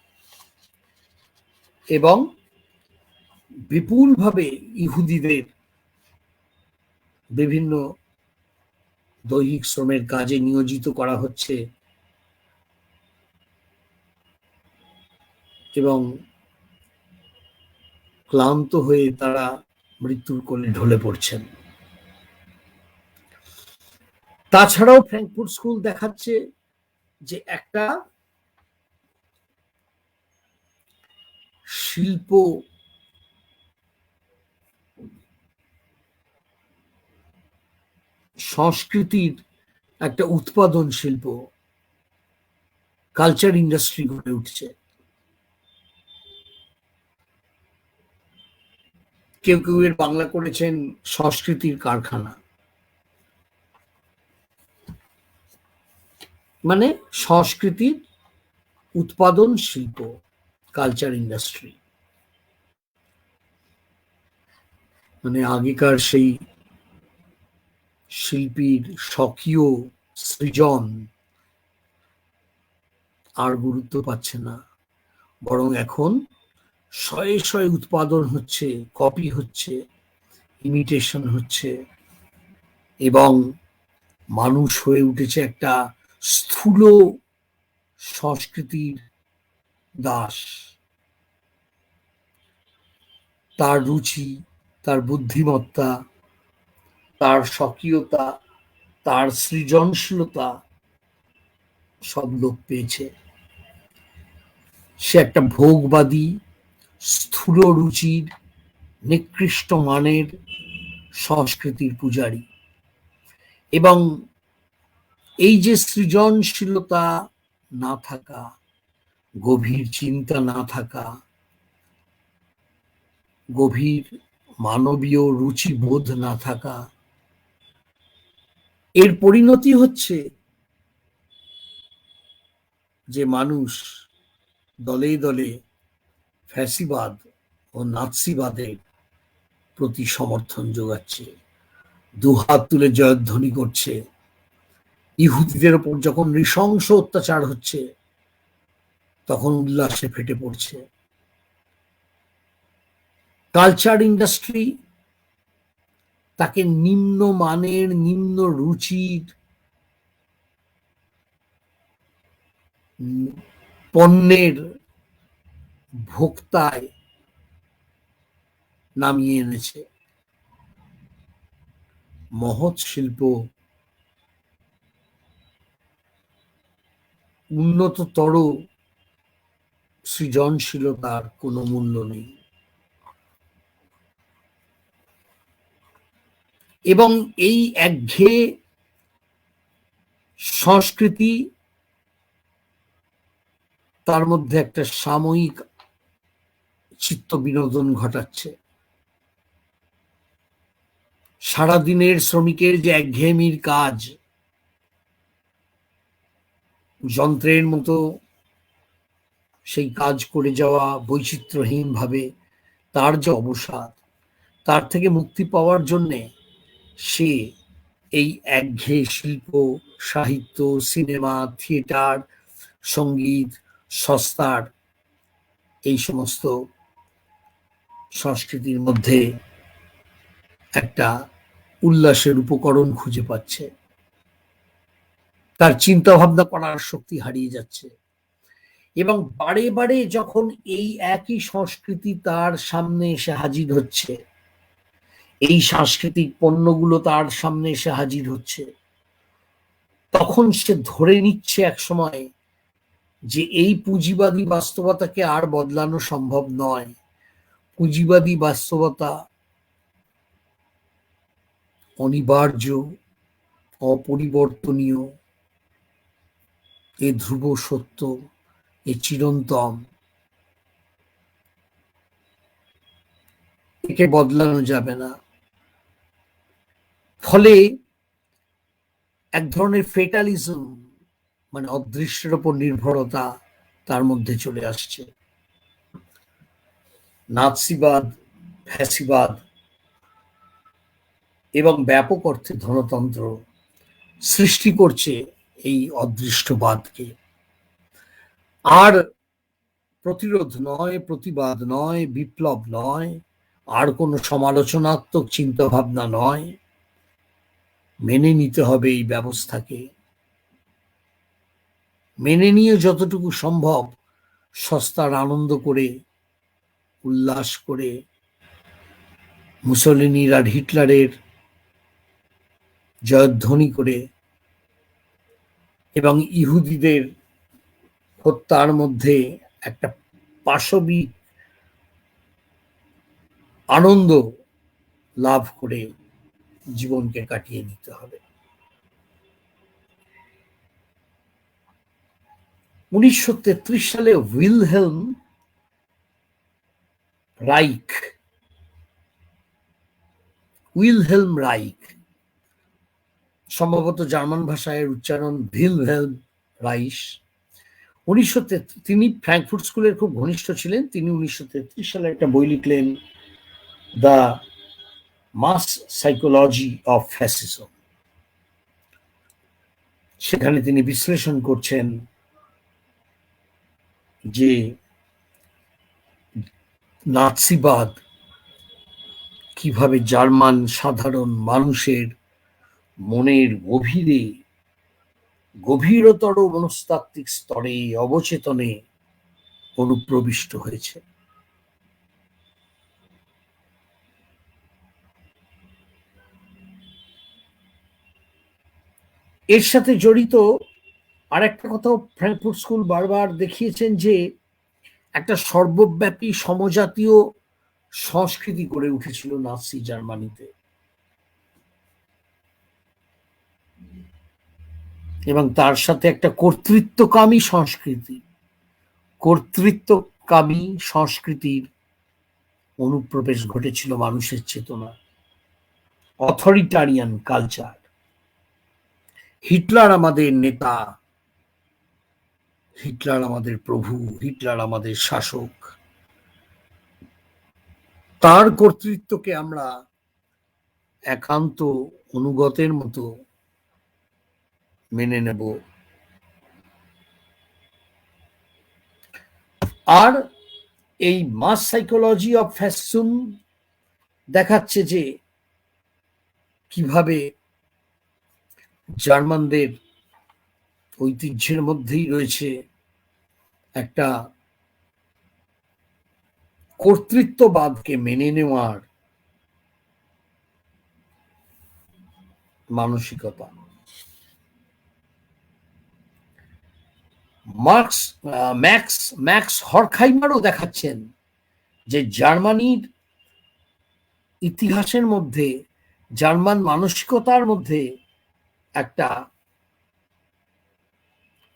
এবং বিপুলভাবে ইহুদিদের বিভিন্ন দৈহিক শ্রমের কাজে নিয়োজিত করা হচ্ছে এবং ক্লান্ত হয়ে তারা মৃত্যুর কোলে ঢলে পড়ছেন। তাছাড়াও ফ্র্যাঙ্কফুর্ট স্কুল দেখাচ্ছে যে একটা শিল্প সংস্কৃতির একটা উৎপাদন শিল্প, কালচার ইন্ডাস্ট্রি গড়ে উঠছে। কেউ কেউ এর বাংলা করেছেন সংস্কৃতির কারখানা, মানে সংস্কৃতির উৎপাদন শিল্প, কালচার ইন্ডাস্ট্রি। মানে আগেকার সেই শিল্পীর স্বকীয় সৃজন আর গুরুত্ব পাচ্ছে না, বরং এখন শয়ে শয়ে উৎপাদন হচ্ছে, কপি হচ্ছে, ইমিটেশন হচ্ছে, এবং মানুষ হয়ে উঠেছে একটা স্থূল সংস্কৃতির দাস। তার রুচি, তার বুদ্ধিমত্তা, তার স্বকীয়তা, তার সৃজনশীলতা সব লোপ পেয়েছে। সে একটা ভোগবাদী, স্থূল রুচির, নিকৃষ্ট মানের সংস্কৃতির পূজারী। এবং এই যে সৃজনশীলতা না থাকা, গভীর চিন্তা না থাকা, গভীর মানবীয় রুচিবোধ না থাকা, এর পরিণতি হচ্ছে যে মানুষ দলে দলে ফ্যাসিবাদ ও নাৎসিবাদের প্রতি সমর্থন যোগাচ্ছে, দুহাত তুলে জয়ধ্বনি করছে। ইহুদিদের উপর যখন নৃশংস অত্যাচার হচ্ছে তখন উল্লাসে ফেটে পড়ছে। কালচার ইন্ডাস্ট্রি তাকে নিম্ন মানের, নিম্ন রুচির পণ্যের ভোক্তায় নামিয়ে এনেছে। মহৎ শিল্প, উন্নততর সৃজনশীলতার কোনো মূল্য নেই। এবং এই একঘেয়ে সংস্কৃতি তার মধ্যে একটা সাময়িক চিত্ত বিনোদন ঘটাচ্ছে। সারাদিনের শ্রমিকের যে একঘেয়েমির কাজ, যন্ত্রের মতো সেই কাজ করে যাওয়া বৈচিত্র্যহীন ভাবে, তার যে অবসাদ, তার থেকে মুক্তি পাওয়ার জন্যে সে এই একঘেয়ে শিল্প, সাহিত্য, সিনেমা, থিয়েটার, সঙ্গীত, সস্তার এই সমস্ত সংস্কৃতির মধ্যে একটা উল্লাসের উপকরণ খুঁজে পাচ্ছে। তার চিন্তা ভাবনা করার শক্তি হারিয়ে যাচ্ছে। এবং বারে বারে যখন এই একই সংস্কৃতি তার সামনে এসে হাজির হচ্ছে, এই সাংস্কৃতিক পণ্যগুলো তার সামনে এসে হাজির হচ্ছে, তখন সে ধরে নিচ্ছে এক সময় যে এই পুঁজিবাদী বাস্তবতাকে আর বদলানো সম্ভব নয়। পুঁজিবাদী বাস্তবতা অনিবার্য, অপরিবর্তনীয়, এ ধ্রুব সত্য, এ চিরন্তন, একে বদলানো যাবে না। ফলে এক ধরনের ফেটালিজম, মানে অদৃশ্যের উপর নির্ভরতা তার মধ্যে চলে আসছে। নাৎসিবাদ, ফ্যাসিবাদ এবং ব্যাপক অর্থে ধনতন্ত্র সৃষ্টি করছে এই অদৃষ্টবাদকে। আর প্রতিরোধ নয়, প্রতিবাদ নয়, বিপ্লব নয়, আর কোনো সমালোচনাত্মক চিন্তা ভাবনা নয়, মেনে নিতে হবে এই ব্যবস্থাকে। মেনে নিয়ে যতটুকু সম্ভব সস্তার আনন্দ করে, উল্লাস করে, মুসলিনির আর হিটলারের জয়ধ্বনি করে এবং ইহুদিদের হত্যার মধ্যে একটা পাশবিক আনন্দ লাভ করে জীবনকে কাটিয়ে দিতে হবে। 1933 সালে উইলহেলম রাইখ, সম্ভবত জার্মান ভাষায় উচ্চারণ ভিলহেলম রাইস, তিনি ফ্র্যাঙ্কফুর্ট স্কুলের খুব ঘনিষ্ঠ ছিলেন। তিনি 1933 সালে একটা বই লিখলেন, the mass psychology of fascism. সেখানে তিনি বিশ্লেষণ করছেন যে নাৎসিবাদ কিভাবে জার্মান সাধারণ মানুষের মনের গভীরতর মনস্তাত্ত্বিক স্তরে, অবচেতনে অনুপ্রবিষ্ট হয়েছে। এর সাথে জড়িত আরেকটা কথাও ফ্র্যাঙ্কফুর্ট স্কুল বারবার দেখিয়েছেন, যে একটা সর্বব্যাপী সমজাতীয় সংস্কৃতি গড়ে উঠেছিল নাৎসি জার্মানিতে, এবং তার সাথে একটা কর্তৃত্বকামী সংস্কৃতির অনুপ্রবেশ ঘটেছিল মানুষের চেতনা, অথরিটারিয়ান কালচার। হিটলার আমাদের নেতা, হিটলার আমাদের প্রভু, হিটলার আমাদের শাসক। তার কর্তৃত্বকে আমরা একান্ত অনুগতের মতো মেনে নেব। আর এই মাস সাইকোলজি অফ ফ্যাসিজম দেখাচ্ছে যে কিভাবে জার্মানদের ঐতিহ্যের মধ্যেই রয়েছে একটা কর্তৃত্ববাদকে মেনে নেওয়ার মানসিকতা। ম্যাক্স হরখাইমারও দেখাচ্ছেন যে জার্মানির ইতিহাসের মধ্যে, জার্মান মানসিকতার মধ্যে একটা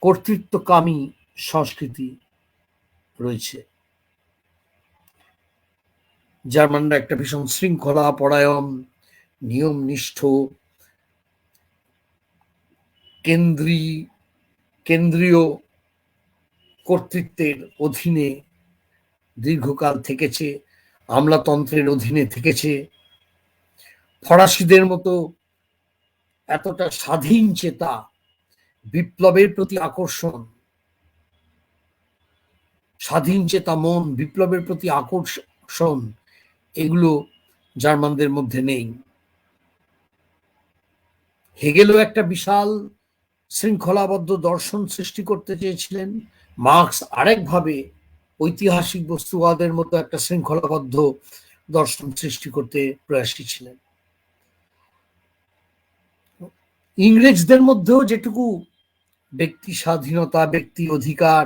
কর্তৃত্বকামী সংস্কৃতি রয়েছে। জার্মানরা একটা ভীষণ শৃঙ্খলা পরায়ণ, নিয়মনিষ্ঠ, কেন্দ্রীয় কর্তৃত্বের অধীনে দীর্ঘকাল থেকেছে, আমলাতন্ত্রের অধীনে থেকেছে। ফরাসিদের মতো এতটা স্বাধীন চেতা, বিপ্লবের প্রতি আকর্ষণ, স্বাধীন চেতা মন, বিপ্লবের প্রতি আকর্ষণ, এগুলো জার্মানদের মধ্যে নেই। হেগেলও একটা বিশাল শৃঙ্খলাবদ্ধ দর্শন সৃষ্টি করতে চেয়েছিলেন। মার্কস আরেকভাবে ঐতিহাসিক বস্তুবাদের মতো একটা শৃঙ্খলাবদ্ধ দর্শন সৃষ্টি করতে প্রয়াসী ছিলেন। ইংরেজদের মধ্যেও যেটুকু ব্যক্তি স্বাধীনতা, ব্যক্তি অধিকার,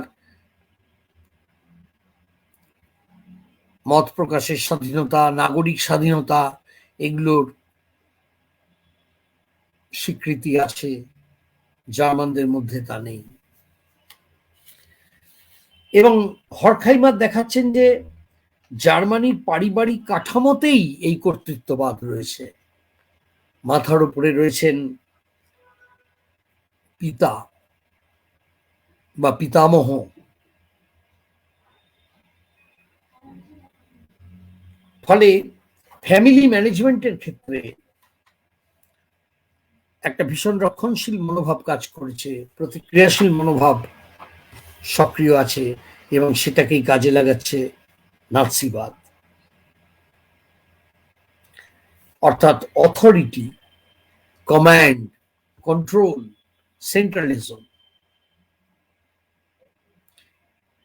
মত প্রকাশের স্বাধীনতা, নাগরিক স্বাধীনতা, এগুলোর স্বীকৃতি আছে, জার্মানদের মধ্যে তা নেই। এবং হরখাইমার দেখাচ্ছেন যে জার্মানির পারিবারিক কাঠামোতেই এই কর্তৃত্ববাদ রয়েছে। মাথার উপরে রয়েছেন পিতা বা পিতামহ, ফলে ফ্যামিলি ম্যানেজমেন্টের ক্ষেত্রে একটা ভীষণ রক্ষণশীল মনোভাব কাজ করেছে, প্রতিক্রিয়াশীল মনোভাব সক্রিয় আছে, এবং সেটাকেই কাজে লাগাচ্ছে নাৎসিবাদ। অর্থাৎ অথরিটি, কমান্ড, কন্ট্রোল, সেন্ট্রালিজম।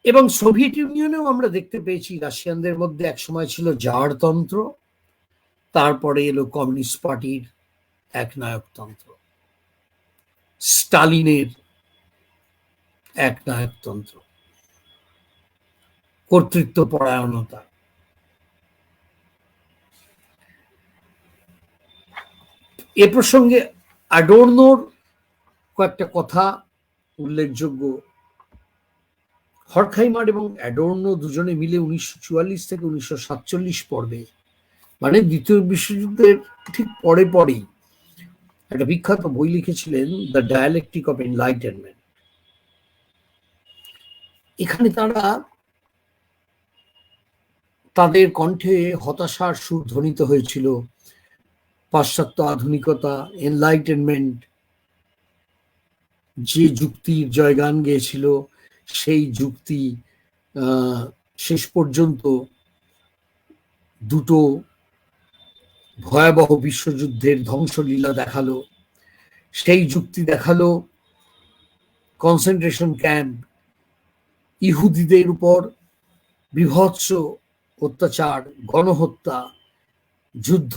এবং সোভিয়েত ইউনিয়নেও আমরা দেখতে পেয়েছি রাশিয়ানদের মধ্যে একসময় ছিল জারতন্ত্র, তারপরে এলো কমিউনিস্ট পার্টির একনায়কতন্ত্র, স্টালিনের একনায়কতন্ত্র, কর্তৃত্ব পরায়ণতা। এ প্রসঙ্গে অ্যাডোর্নোর কয়েকটা কথা উল্লেখযোগ্য। হরখাইমার এবং অ্যাডোর্নো দুজনে মিলে 1944 থেকে 1947 পর্বে, মানে দ্বিতীয় বিশ্বযুদ্ধের ঠিক পরেই একটা বিখ্যাত বই লিখেছিলেন, দ্য ডায়ালেকটিক অফ এনলাইটেনমেন্ট। এখানে তারা তাদের কণ্ঠে হতাশার সুর ধ্বনিত হয়েছিল। পাশ্চাত্য আধুনিকতা, এনলাইটেনমেন্ট যে যুক্তির জয়গান গেয়েছিল, সেই যুক্তি শেষ পর্যন্ত দুটো ভয়াবহ বিশ্বযুদ্ধের ধ্বংসলীলা দেখালো। সেই যুক্তি দেখালো কনসেন্ট্রেশন ক্যাম্প, ইহুদিদের উপর বীভৎস অত্যাচার, গণহত্যা, যুদ্ধ।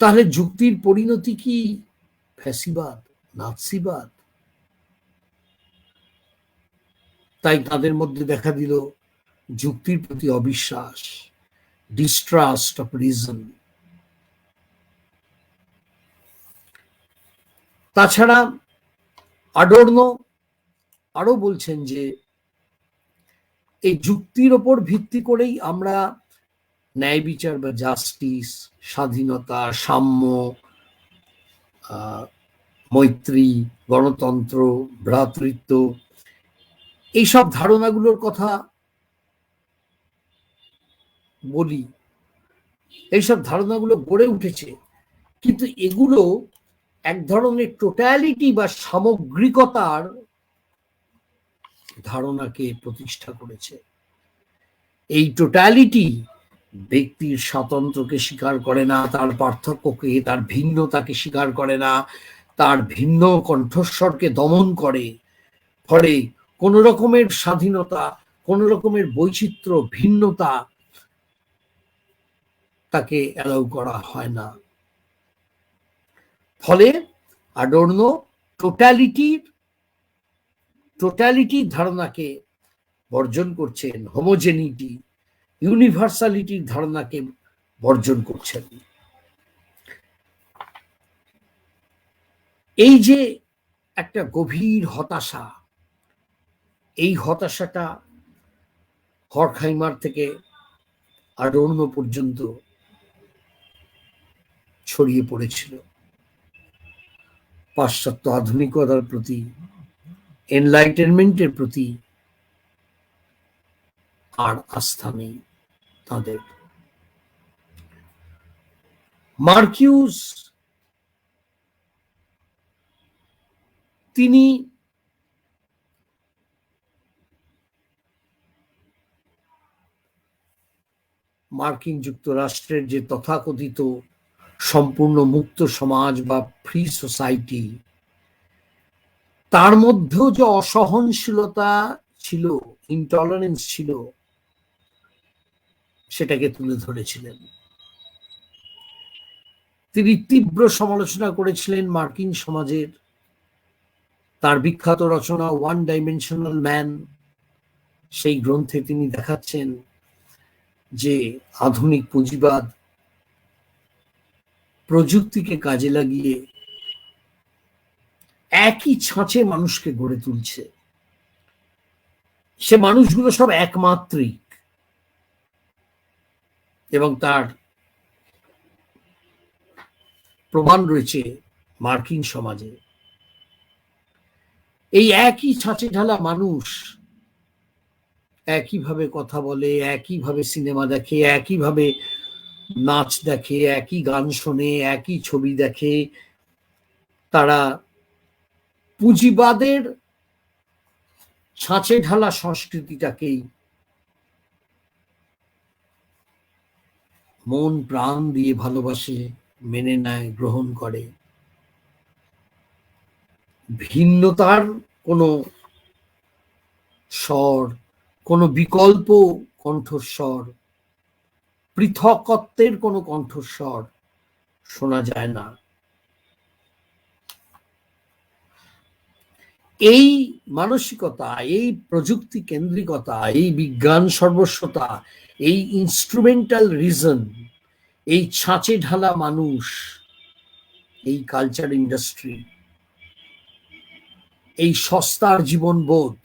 তাহলে যুক্তির পরিণতি কি ফ্যাসিবাদ, নাৎসিবাদ? তাই তাদের মধ্যে দেখা দিল যুক্তির প্রতি অবিশ্বাস, ডিস্ট্রাস্ট অফ রিজন। তাছাড়া আডোর্নো আরো বলছেন যে এই যুক্তির ওপর ভিত্তি করেই আমরা ন্যায় বিচার বা জাস্টিস, স্বাধীনতা, সাম্য, মৈত্রী, গণতন্ত্র, ভ্রাতৃত্ব, এইসব ধারণাগুলোর কথা বলি। এইসব ধারণাগুলো গড়ে উঠেছে, কিন্তু এগুলো এক ধরনের টোটালিটি বা সামগ্রিকতার ধারণাকে প্রতিষ্ঠা করেছে। এই টোটালিটি ব্যক্তির স্বাতন্ত্র্যকে স্বীকার করে না, তার পার্থক্যকে, তার ভিন্নতাকে স্বীকার করে না, তার ভিন্ন কণ্ঠস্বরকে দমন করে। ফলে কোন রকমের স্বাধীনতা, কোন রকমের বৈচিত্র্য, ভিন্নতা তাকে অ্যালাউ করা হয় না। ফলে আডোর্নো টোটালিটির ধারণাকে বর্জন করছেন, হোমোজেনিটি, ইউনিভার্সালিটির ধারণাকে বর্জন করছেন। এই যে একটা গভীর হতাশা, এই হতাশাটা হরখাইমার থেকে আডোর্নো পর্যন্ত ছড়িয়ে পড়েছিল। পাশ্চাত্য আধুনিকতার প্রতি, এনলাইটেনমেন্টের প্রতি আর আস্থা নেই তাদের। মার্কিউস তিনি মার্কিন যুক্তরাষ্ট্রের যে তথাকথিত সম্পূর্ণ মুক্ত সমাজ বা ফ্রি সোসাইটি, তার মধ্যেও যে অসহনশীলতা ছিল, ইনটলারেন্স ছিল, সেটাকে তুলে ধরেছিলেন। তিনি তীব্র সমালোচনা করেছিলেন মার্কিন সমাজের। তার বিখ্যাত রচনা ওয়ান ডাইমেনশনাল ম্যান, সেই গ্রন্থে তিনি দেখাচ্ছেন যে আধুনিক পুঁজিবাদ প্রযুক্তিকে কাজে লাগিয়ে একই ছাঁচে মানুষকে গড়ে তুলছে। সে মানুষগুলো সব একমাত্রিক এবং তার প্রমাণ রয়েছে মার্কিন সমাজে। এই একই ছাঁচে ঢালা মানুষ একইভাবে কথা বলে, একইভাবে সিনেমা দেখে, একইভাবে নাচ দেখে, একই গান শোনে, একই ছবি দেখে। তারা পুঁজিবাদের ছাঁচে ঢালা সংস্কৃতিটাকেই মন প্রাণ দিয়ে ভালোবাসে, মেনে নেয়, গ্রহণ করে। ভিন্নতার কোনো স্বর, কোনো বিকল্প কণ্ঠস্বর, পৃথকত্বের কোনো কণ্ঠস্বর শোনা যায় না। এই মানসিকতা, এই প্রযুক্তি কেন্দ্রিকতা, এই বিজ্ঞান সর্বস্বতা, এই ইনস্ট্রুমেন্টাল রিজন, এই ছাঁচে ঢালা মানুষ, এই কালচার ইন্ডাস্ট্রি, এই সস্তার জীবনবোধ,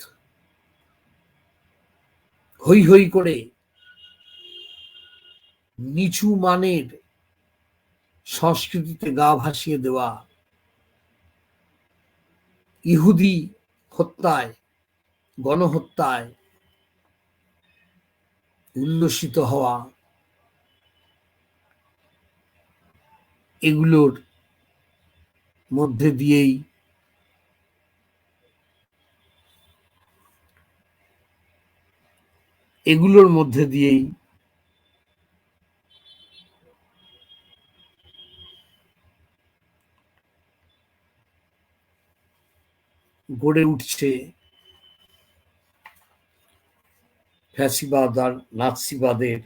হই হই করে নিচু মানের সংস্কৃতিতে গা ভাসিয়ে দেওয়া, ইহুদি হত্যায়, গণহত্যায় উল্লসিত হওয়া, এগুলোর মধ্যে দিয়েই গড়ে উঠছে ফ্যাসিবাদ আর নাৎসিবাদের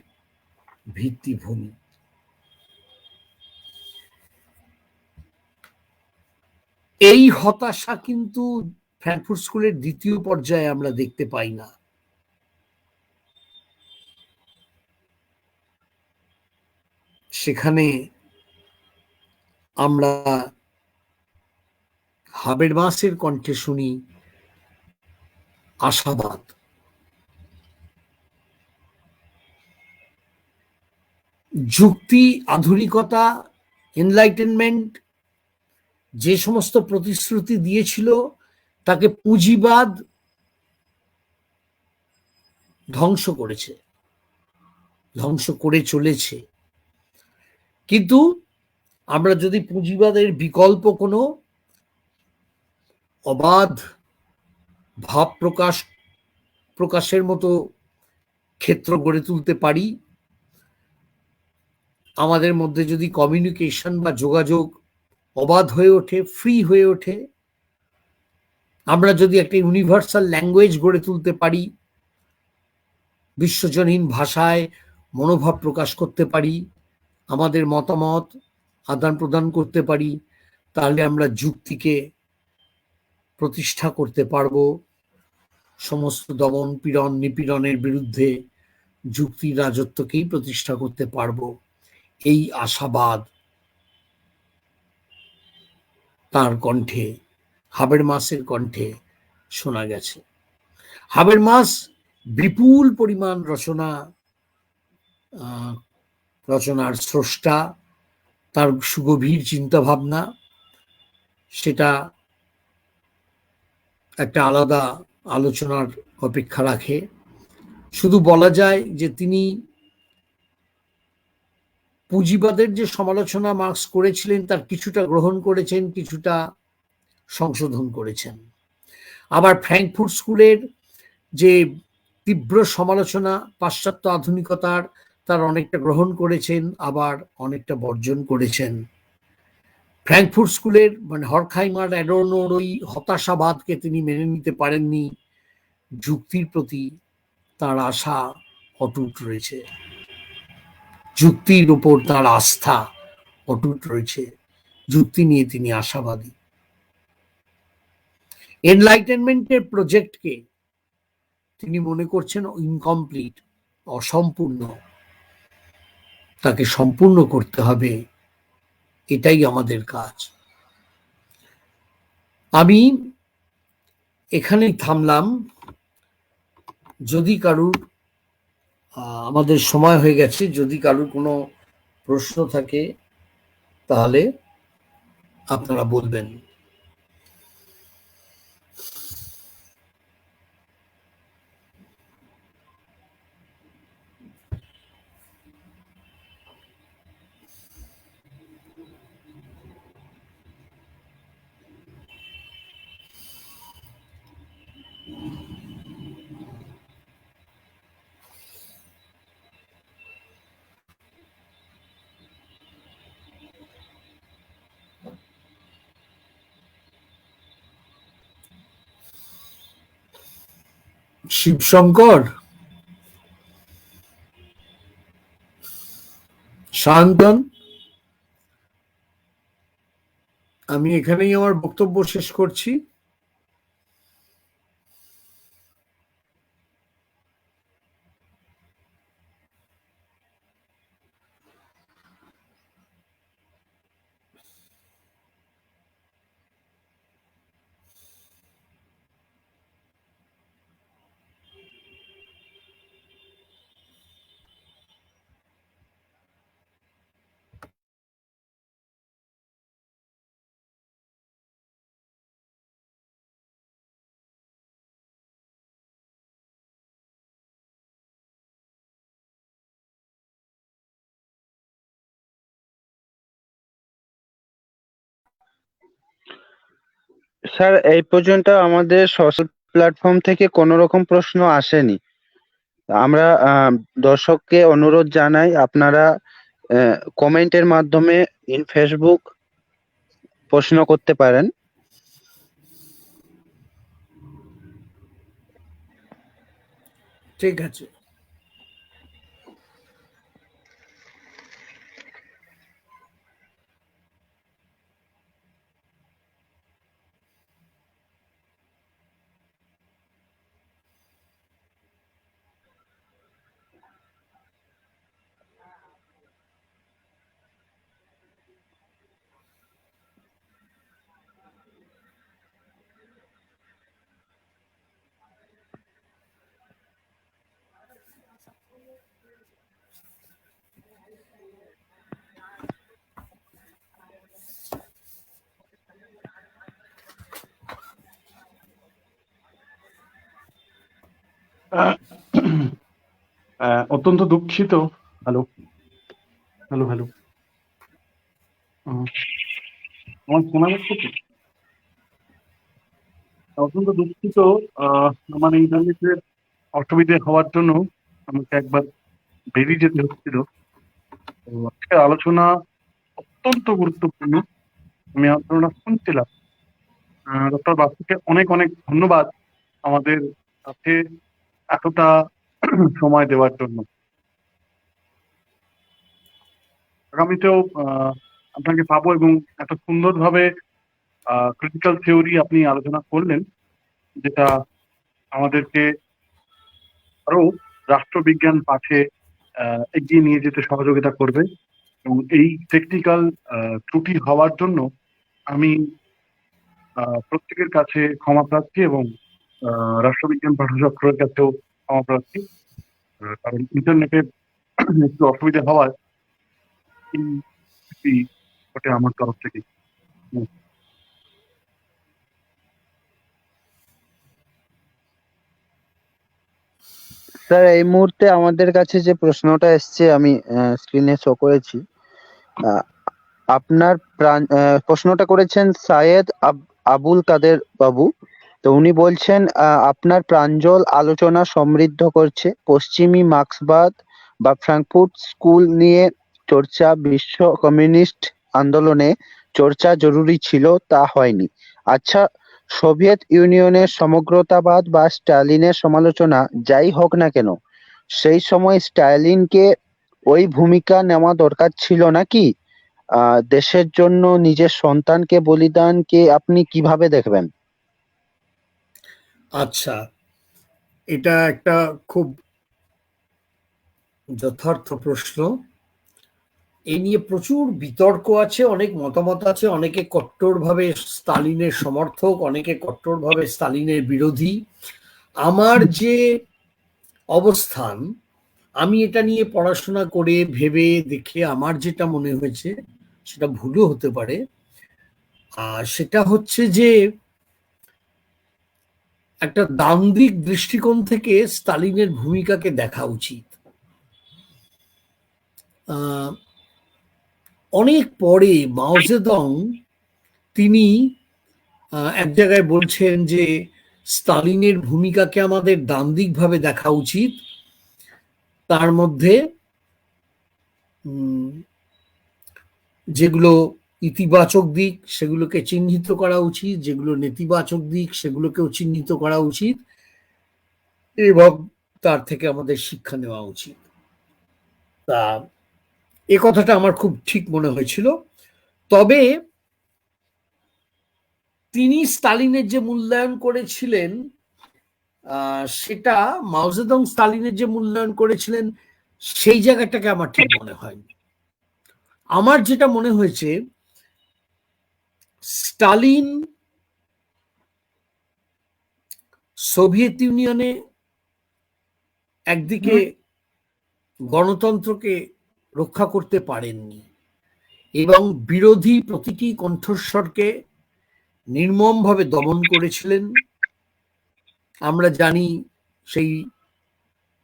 ভিত্তিভূমি। এই হতাশা কিন্তু ফ্র্যাঙ্কফুর্ট স্কুলের দ্বিতীয় পর্যায়ে আমরা দেখতে পাই না। সেখানে আমরা হাবেরমাসের কণ্ঠে শুনি আশাবাদ। যুক্তি, আধুনিকতা, এনলাইটেনমেন্ট যে সমস্ত প্রতিশ্রুতি দিয়েছিল তাকে পুঁজিবাদ ধ্বংস করেছে, ধ্বংস করে চলেছে। কিন্তু আমরা যদি পুঁজিবাদের বিকল্প কোনো অবাধ ভাব প্রকাশের মতো ক্ষেত্র গড়ে তুলতে পারি, আমাদের মধ্যে যদি কমিউনিকেশন বা যোগাযোগ অবাধ হয়ে ওঠে, ফ্রি হয়ে ওঠে, আমরা যদি একটা ইউনিভার্সাল ল্যাঙ্গুয়েজ গড়ে তুলতে পারি, বিশ্বজনীন ভাষায় মনোভাব প্রকাশ করতে পারি, আমাদের মতামত আদান প্রদান করতে পারি, তাহলে আমরা যুক্তিকে প্রতিষ্ঠা করতে পারব। সমস্ত দমন পীড়ন নিপীড়নের বিরুদ্ধে যুক্তির রাজত্বকেই প্রতিষ্ঠা করতে পারব। এই আশাবাদ তার কণ্ঠে, হাবেরমাসের কণ্ঠে শোনা গেছে। হাবেরমাস বিপুল পরিমাণ রচনার স্রষ্টা, তার সুগভীর চিন্তা ভাবনা, সেটা একটা আলাদা আলোচনার অপেক্ষা রাখে। শুধু বলা যায় যে তিনি পুঁজিবাদের যে সমালোচনা মার্কস করেছিলেন তার কিছুটা গ্রহণ করেছেন, কিছুটা সংশোধন করেছেন। আবার ফ্র্যাঙ্কফুর্ট স্কুলের যে তীব্র সমালোচনা পাশ্চাত্য আধুনিকতার, তার অনেকটা গ্রহণ করেছেন, আবার অনেকটা বর্জন করেছেন। ফ্র্যাঙ্কফুর্ট স্কুলের মানে হরখাইমার অ্যাডর্নোর ওই হতাশাবাদকে তিনি মেনে নিতে পারেননি। যুক্তির প্রতি তার আশা অটুট রয়েছে, যুক্তির উপর তার আস্থা অটুট রয়েছে, যুক্তি নিয়ে তিনি আশাবাদী। এনলাইটেনমেন্টের প্রজেক্টকে তিনি মনে করছেন ইনকমপ্লিট, অসম্পূর্ণ, তাকে সম্পূর্ণ করতে হবে, এটাই আমাদের কাজ। আমি এখানেই থামলাম। যদি কারুর আমাদের সময় হয়ে গেছে, যদি কারুর কোনো প্রশ্ন থাকে তাহলে আপনারা বলবেন। শিবশঙ্কর, সায়ন্তন, আমি এখানেই আমার বক্তব্য শেষ করছি। স্যার, এই পর্যন্ত আমাদের সোশ্যাল প্ল্যাটফর্ম থেকে কোনো রকম প্রশ্ন আসেনি। আমরা দর্শককে অনুরোধ জানাই, আপনারা কমেন্টের মাধ্যমে ইন ফেসবুক প্রশ্ন করতে পারেন। ঠিক আছে। অত্যন্ত দুঃখিত। হ্যালো হ্যালো হ্যালো, আমার শোনা যাচ্ছে তো? অত্যন্ত দুঃখিত, আমার ইন্টারনেটের অসুবিধে হওয়ার জন্য আমাকে একবার বেরিয়ে যেতে হচ্ছিল। তো আজকের আলোচনা অত্যন্ত গুরুত্বপূর্ণ। আমি আলোচনা শুনছিলাম। ডক্টর বাসুকে অনেক অনেক ধন্যবাদ আমাদের সাথে এতটা সময় দেওয়ার জন্য। আগামীতেও আপনাকে পাবো, এবং এত সুন্দরভাবে ক্রিটিক্যাল থিওরি আপনি আলোচনা করলেন, যেটা আমাদেরকে আরো রাষ্ট্রবিজ্ঞান পাঠে এগিয়ে নিয়ে যেতে সহযোগিতা করবে। এবং এই টেকনিক্যাল ত্রুটি হওয়ার জন্য আমি প্রত্যেকের কাছে ক্ষমা প্রার্থী, এবং রাষ্ট্রবিজ্ঞান পাঠচক্রের কাছেও ক্ষমা প্রার্থী। কারণ ইন্টারনেটের একটু অসুবিধা হওয়ার এই ঘটে আমার তরফ থেকে। স্যার, এই মুহূর্তে আমাদের কাছে যে প্রশ্নটা এসছে আমি স্ক্রিনে শো করেছি। আপনার প্রশ্নটা করেছেন সায়েদ আবুল কাদের বাবু। তো উনি বলছেন, আপনার প্রাঞ্জল আলোচনা সমৃদ্ধ করছে পশ্চিমী মার্ক্সবাদ বা ফ্রাঙ্কফুর্ট স্কুল নিয়ে চর্চা। বিশ্ব কমিউনিস্ট আন্দোলনে চর্চা জরুরি ছিল, তা হয়নি। আচ্ছা, সোভিয়েত ইউনিয়নের সমগ্রতাবাদ বা স্টালিনের সমালোচনা যাই হোক না কেন, সেই সময় স্টালিনকে ওই ভূমিকা নেওয়া দরকার ছিল নাকি? দেশের জন্য নিজের সন্তানকে বলিদানকে আপনি কিভাবে দেখবেন? আচ্ছা, এটা একটা খুব যথার্থ প্রশ্ন। এই নিয়ে প্রচুর বিতর্ক আছে, অনেক মতামত আছে। অনেকে কট্টরভাবে স্তালিনের সমর্থক, অনেকে কট্টরভাবে স্তালিনের বিরোধী। আমার যে অবস্থান, আমি এটা নিয়ে পড়াশোনা করে ভেবে দেখে আমার যেটা মনে হয়েছে, সেটা ভুলও হতে পারে, আর সেটা হচ্ছে যে একটা দান্দিক দৃষ্টিকোণ থেকে স্তালিনের ভূমিকাকে দেখা উচিত। অনেক পরে মাও জেদং তিনি এক জায়গায় বলছেন যে স্তালিনের ভূমিকাকে আমাদের দান্দিকভাবে দেখা উচিত, তার মধ্যে যেগুলো ইতিবাচক দিক সেগুলোকে চিহ্নিত করা উচিত, যেগুলো নেতিবাচক দিক সেগুলোকেও চিহ্নিত করা উচিত, এবং তার থেকে আমাদের শিক্ষা নেওয়া উচিত। তা এ কথাটা আমার খুব ঠিক মনে হয়েছিল। তবে তিনি স্তালিনের যে মূল্যায়ন করেছিলেন, সেটা মাও জেদং স্তালিনের যে মূল্যায়ন করেছিলেন সেই জায়গাটাকে আমার ঠিক মনে হয়নি। আমার যেটা মনে হয়েছে, স্টালিন সোভিয়েত ইউনিয়নে একদিকে গণতন্ত্রকে রক্ষা করতে পারেননি এবং বিরোধী প্রতিটি কণ্ঠস্বরকে নির্মমভাবে দমন করেছিলেন। আমরা জানি সেই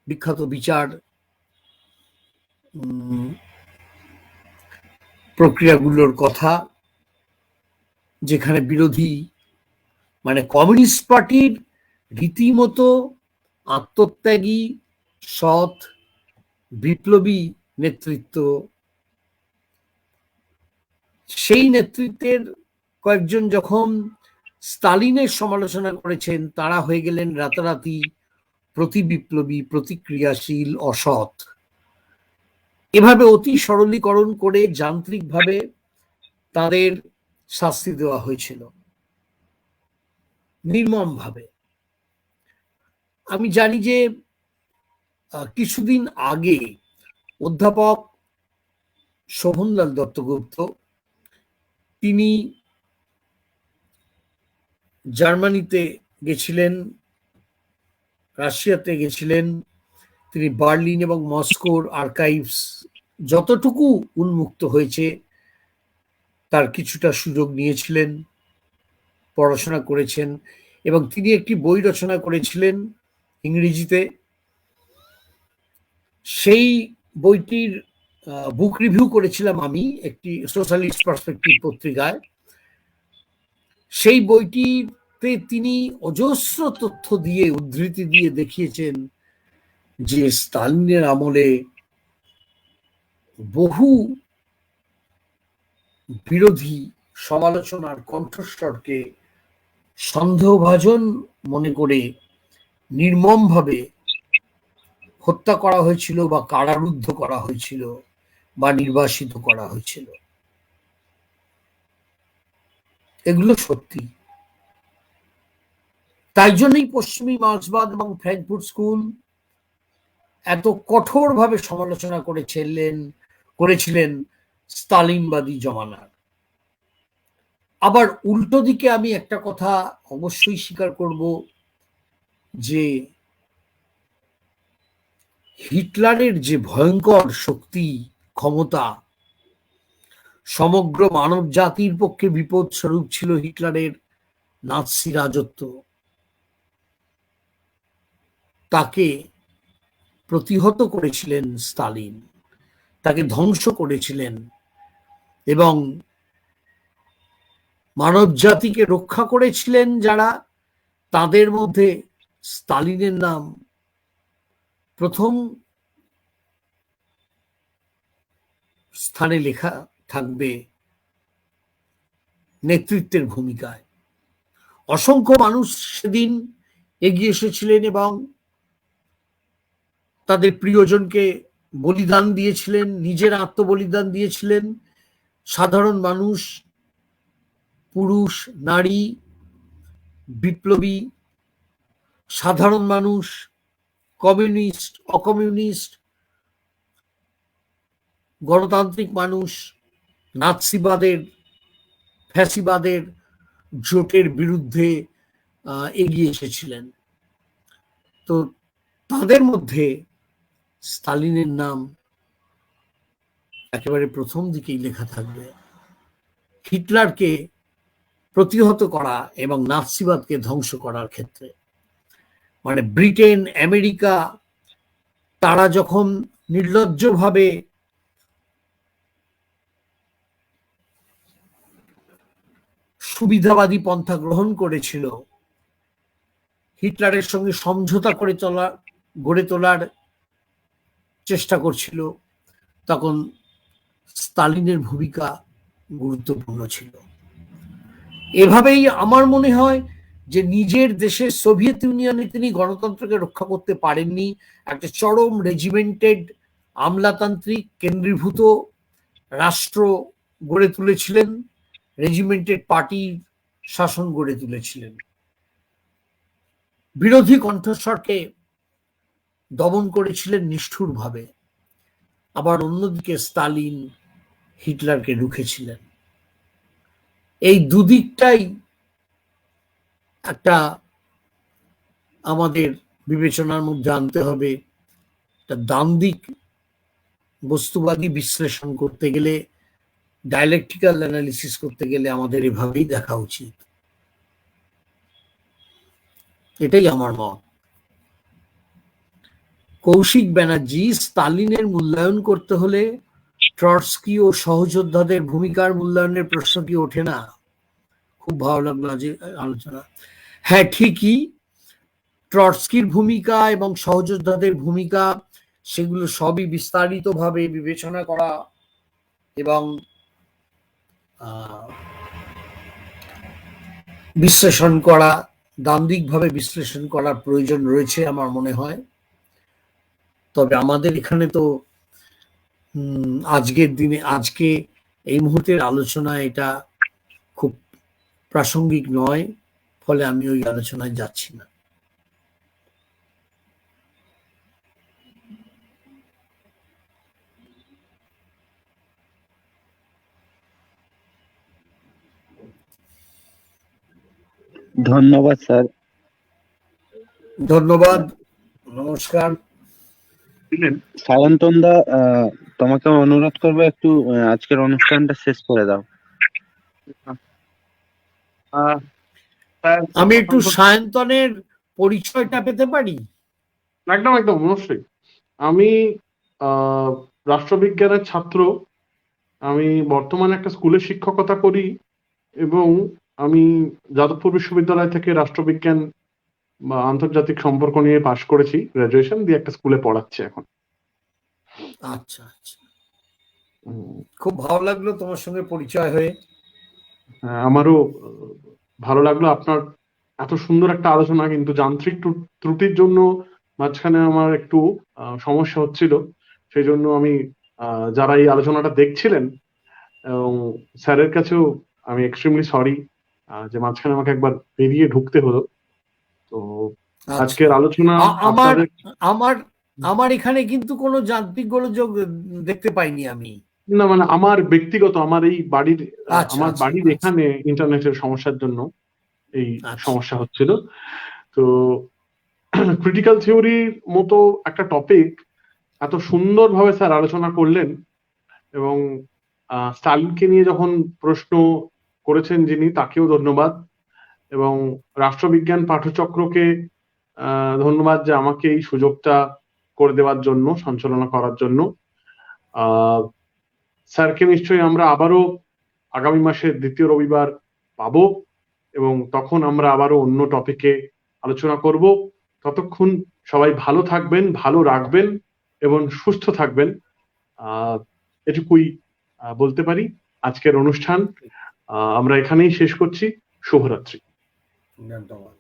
বিখ্যাত বিচার প্রক্রিয়াগুলোর কথা, যেখানে বিরোধী মানে কমিউনিস্ট পার্টির রীতিমতো আত্মত্যাগী সৎ বিপ্লবী নেতৃত্ব, সেই নেতৃত্বের কয়েকজন যখন স্তালিনের সমালোচনা করেছেন, তারা হয়ে গেলেন রাতারাতি প্রতি বিপ্লবী, প্রতিক্রিয়াশীল, অসৎ। এভাবে অতি সরলীকরণ করে যান্ত্রিকভাবে তাদের শাস্তি দেওয়া হয়েছিল নির্মমভাবে। আমি জানি যে কিছুদিন আগে অধ্যাপক শোভনলাল দত্তগুপ্ত তিনি জার্মানিতে গেছিলেন, রাশিয়াতে গেছিলেন। তিনি বার্লিন এবং মস্কোর আর্কাইভস যতটুকু উন্মুক্ত হয়েছে তার কিছুটা সুযোগ নিয়েছিলেন, পড়াশোনা করেছেন, এবং তিনি একটি বই রচনা করেছিলেন ইংরেজিতে। সেই বইটির বুক রিভিউ করেছিলাম আমি একটি সোশ্যালিস্ট পার্সপেক্টিভ পত্রিকায়। সেই বইটিতে তিনি অজস্র তথ্য দিয়ে, উদ্ধৃতি দিয়ে দেখিয়েছেন যে স্তালিনের আমলে বহু বিরোধী সমালোচনার কণ্ঠস্বরকে সন্দেহভাজন মনে করে নির্মমভাবে হত্যা করা হয়েছিল বা কারারুদ্ধ করা হয়েছিল বা নির্বাসিত করা হয়েছিল। এগুলো সত্যি। তাই জন্যই পশ্চিমী মার্ক্সবাদ এবং ফ্র্যাঙ্কফুর্ট স্কুল এত কঠোরভাবে সমালোচনা করেছিলেন স্তালিনবাদী জমানার। আবার উল্টো দিকে আমি একটা কথা অবশ্যই স্বীকার করব, যে হিটলারের যে ভয়ঙ্কর শক্তি, ক্ষমতা, সমগ্র মানব জাতির পক্ষে বিপদ স্বরূপ ছিল হিটলারের নাৎসি রাজত্ব। তাকে প্রতিহত করেছিলেন স্তালিন, তাকে ধ্বংস করেছিলেন, এবং মানব জাতিকে রক্ষা করেছিলেন যারা, তাদের মধ্যে স্তালিনের নাম প্রথম স্থানে লেখা থাকবে নেতৃত্বের ভূমিকায়। অসংখ্য মানুষ সেদিন এগিয়ে এসেছিলেন এবং তাদের প্রিয়জনকে বলিদান দিয়েছিলেন, নিজের আত্মবলিদান দিয়েছিলেন। সাধারণ মানুষ, পুরুষ, নারী, বিপ্লবী, সাধারণ মানুষ, কমিউনিস্ট, অকমিউনিস্ট, গণতান্ত্রিক মানুষ নাৎসিবাদের ফ্যাসিবাদের জোটের বিরুদ্ধে এগিয়ে এসেছিলেন। তো তাদের মধ্যে স্টালিনের নাম একেবারে প্রথম দিকেই লেখা থাকবে। হিটলারকে প্রতিহত করা এবং নাৎসিবাদকে ধ্বংস করার ক্ষেত্রে, মানে ব্রিটেন, আমেরিকা, তারা যখন নির্লজ্জভাবে সুবিধাবাদী পন্থা গ্রহণ করেছিল, হিটলারের সঙ্গে সমঝোতা করে গড়ে তোলার চেষ্টা করছিল, তখন স্টালিনের ভূমিকা গুরুত্বপূর্ণ ছিল। এভাবেই আমার মনে হয় যে নিজের দেশে সোভিয়েত ইউনিয়নে তিনি গণতন্ত্রকে রক্ষা করতে পারেননি, একটা চরম রেজিমেন্টেড আমলাতান্ত্রিক কেন্দ্রীভূত রাষ্ট্র গড়ে তুলেছিলেন, রেজিমেন্টেড পার্টির শাসন গড়ে তুলেছিলেন, বিরোধী কণ্ঠস্বরকে দমন করেছিলেন নিষ্ঠুরভাবে। আবার অন্যদিকে স্টালিন হিটলারকে রুখেছিলেন। এই দুদিকটাই একটা আমাদের বিবেচনার মধ্যে আনতে হবে। একটা দ্বান্দ্বিক বস্তুবাদী বিশ্লেষণ করতে গেলে, ডায়ালেকটিক্যাল অ্যানালিসিস করতে গেলে আমাদের এভাবেই দেখা উচিত। এটাই আমার মত। কৌশিক ব্যানার্জি, স্টালিনের মূল্যায়ন করতে হলে ট্রটস্কি ও সহযোদ্ধাদের ভূমিকার মূল্যায়নের প্রশ্ন কি ওঠে না? খুব ভালো লাগলো আজ আলোচনা। হ্যাঁ, ঠিকই, ট্রটস্কির ভূমিকা এবং সহযোদ্ধাদের ভূমিকা সেগুলো সবই বিস্তারিতভাবে বিবেচনা করা এবং বিশ্লেষণ করা, দ্বান্দ্বিকভাবে বিশ্লেষণ করার প্রয়োজন রয়েছে আমার মনে হয়। তবে আমাদের এখানে তো আজকের দিনে, আজকে এই মুহূর্তের আলোচনায় এটা খুব প্রাসঙ্গিক নয়, ফলে আমি ওই আলোচনায় যাচ্ছি না। ধন্যবাদ স্যার। ধন্যবাদ, নমস্কার। সায়ন্তন দা, তোমাকে অনুরোধ করবো একটু আজকের অনুষ্ঠানটা শেষ করে দাও। আমি একটু সায়ন্তনের পরিচয়টা পেতে পারি? একদম একদম, অবশ্যই। আমি রাষ্ট্রবিজ্ঞানের ছাত্র। আমি বর্তমানে একটা স্কুলে শিক্ষকতা করি এবং আমি যাদবপুর বিশ্ববিদ্যালয় থেকে রাষ্ট্রবিজ্ঞান বা আন্তর্জাতিক সম্পর্ক নিয়ে পাশ করেছি, গ্রাজুয়েশন দিয়ে একটা স্কুলে পড়াচ্ছি এখন। আচ্ছা আচ্ছা, খুব ভালো লাগলো তোমার সঙ্গে পরিচয় হয়ে। আমারও ভালো লাগলো। আপনার এত সুন্দর একটা আলোচনা, কিন্তু যান্ত্রিক ত্রুটির জন্য মাঝখানে আমার একটু সমস্যা হচ্ছিল। সেই জন্য আমি যারা এই আলোচনাটা দেখছিলেন এবং স্যারের কাছেও আমি এক্সট্রিমলি সরি যে মাঝখানে আমাকে একবার বেরিয়ে ঢুকতে হলো। তো আজকের আলোচনা আমার এখানে কিন্তু কোনো যান্ত্রিক গোলযোগ দেখতে পাইনি আমি। না, মানে আমার ব্যক্তিগত, আমার এই বাড়ির আমার বাড়ির এখানে ইন্টারনেটের সমস্যার জন্য এই সমস্যা হচ্ছিল। তো ক্রিটিক্যাল থিওরির মতো একটা টপিক এত সুন্দরভাবে স্যার আলোচনা করলেন এবং স্টালিনকে নিয়ে যখন প্রশ্ন করেছেন যিনি, তাকেও ধন্যবাদ, এবং রাষ্ট্রবিজ্ঞান পাঠচক্রকে ধন্যবাদ যে আমাকে এই সুযোগটা করে দেওয়ার জন্য, সঞ্চালনা করার জন্য। স্যারকে নিশ্চয়ই আমরা আবারও আগামী মাসের দ্বিতীয় রবিবার পাবো এবং তখন আমরা আবারও অন্য টপিকে আলোচনা করব। ততক্ষণ সবাই ভালো থাকবেন, ভালো রাখবেন এবং সুস্থ থাকবেন, এটুকুই বলতে পারি। আজকের অনুষ্ঠান আমরা এখানেই শেষ করছি। শুভরাত্রি। ধন্যবাদ।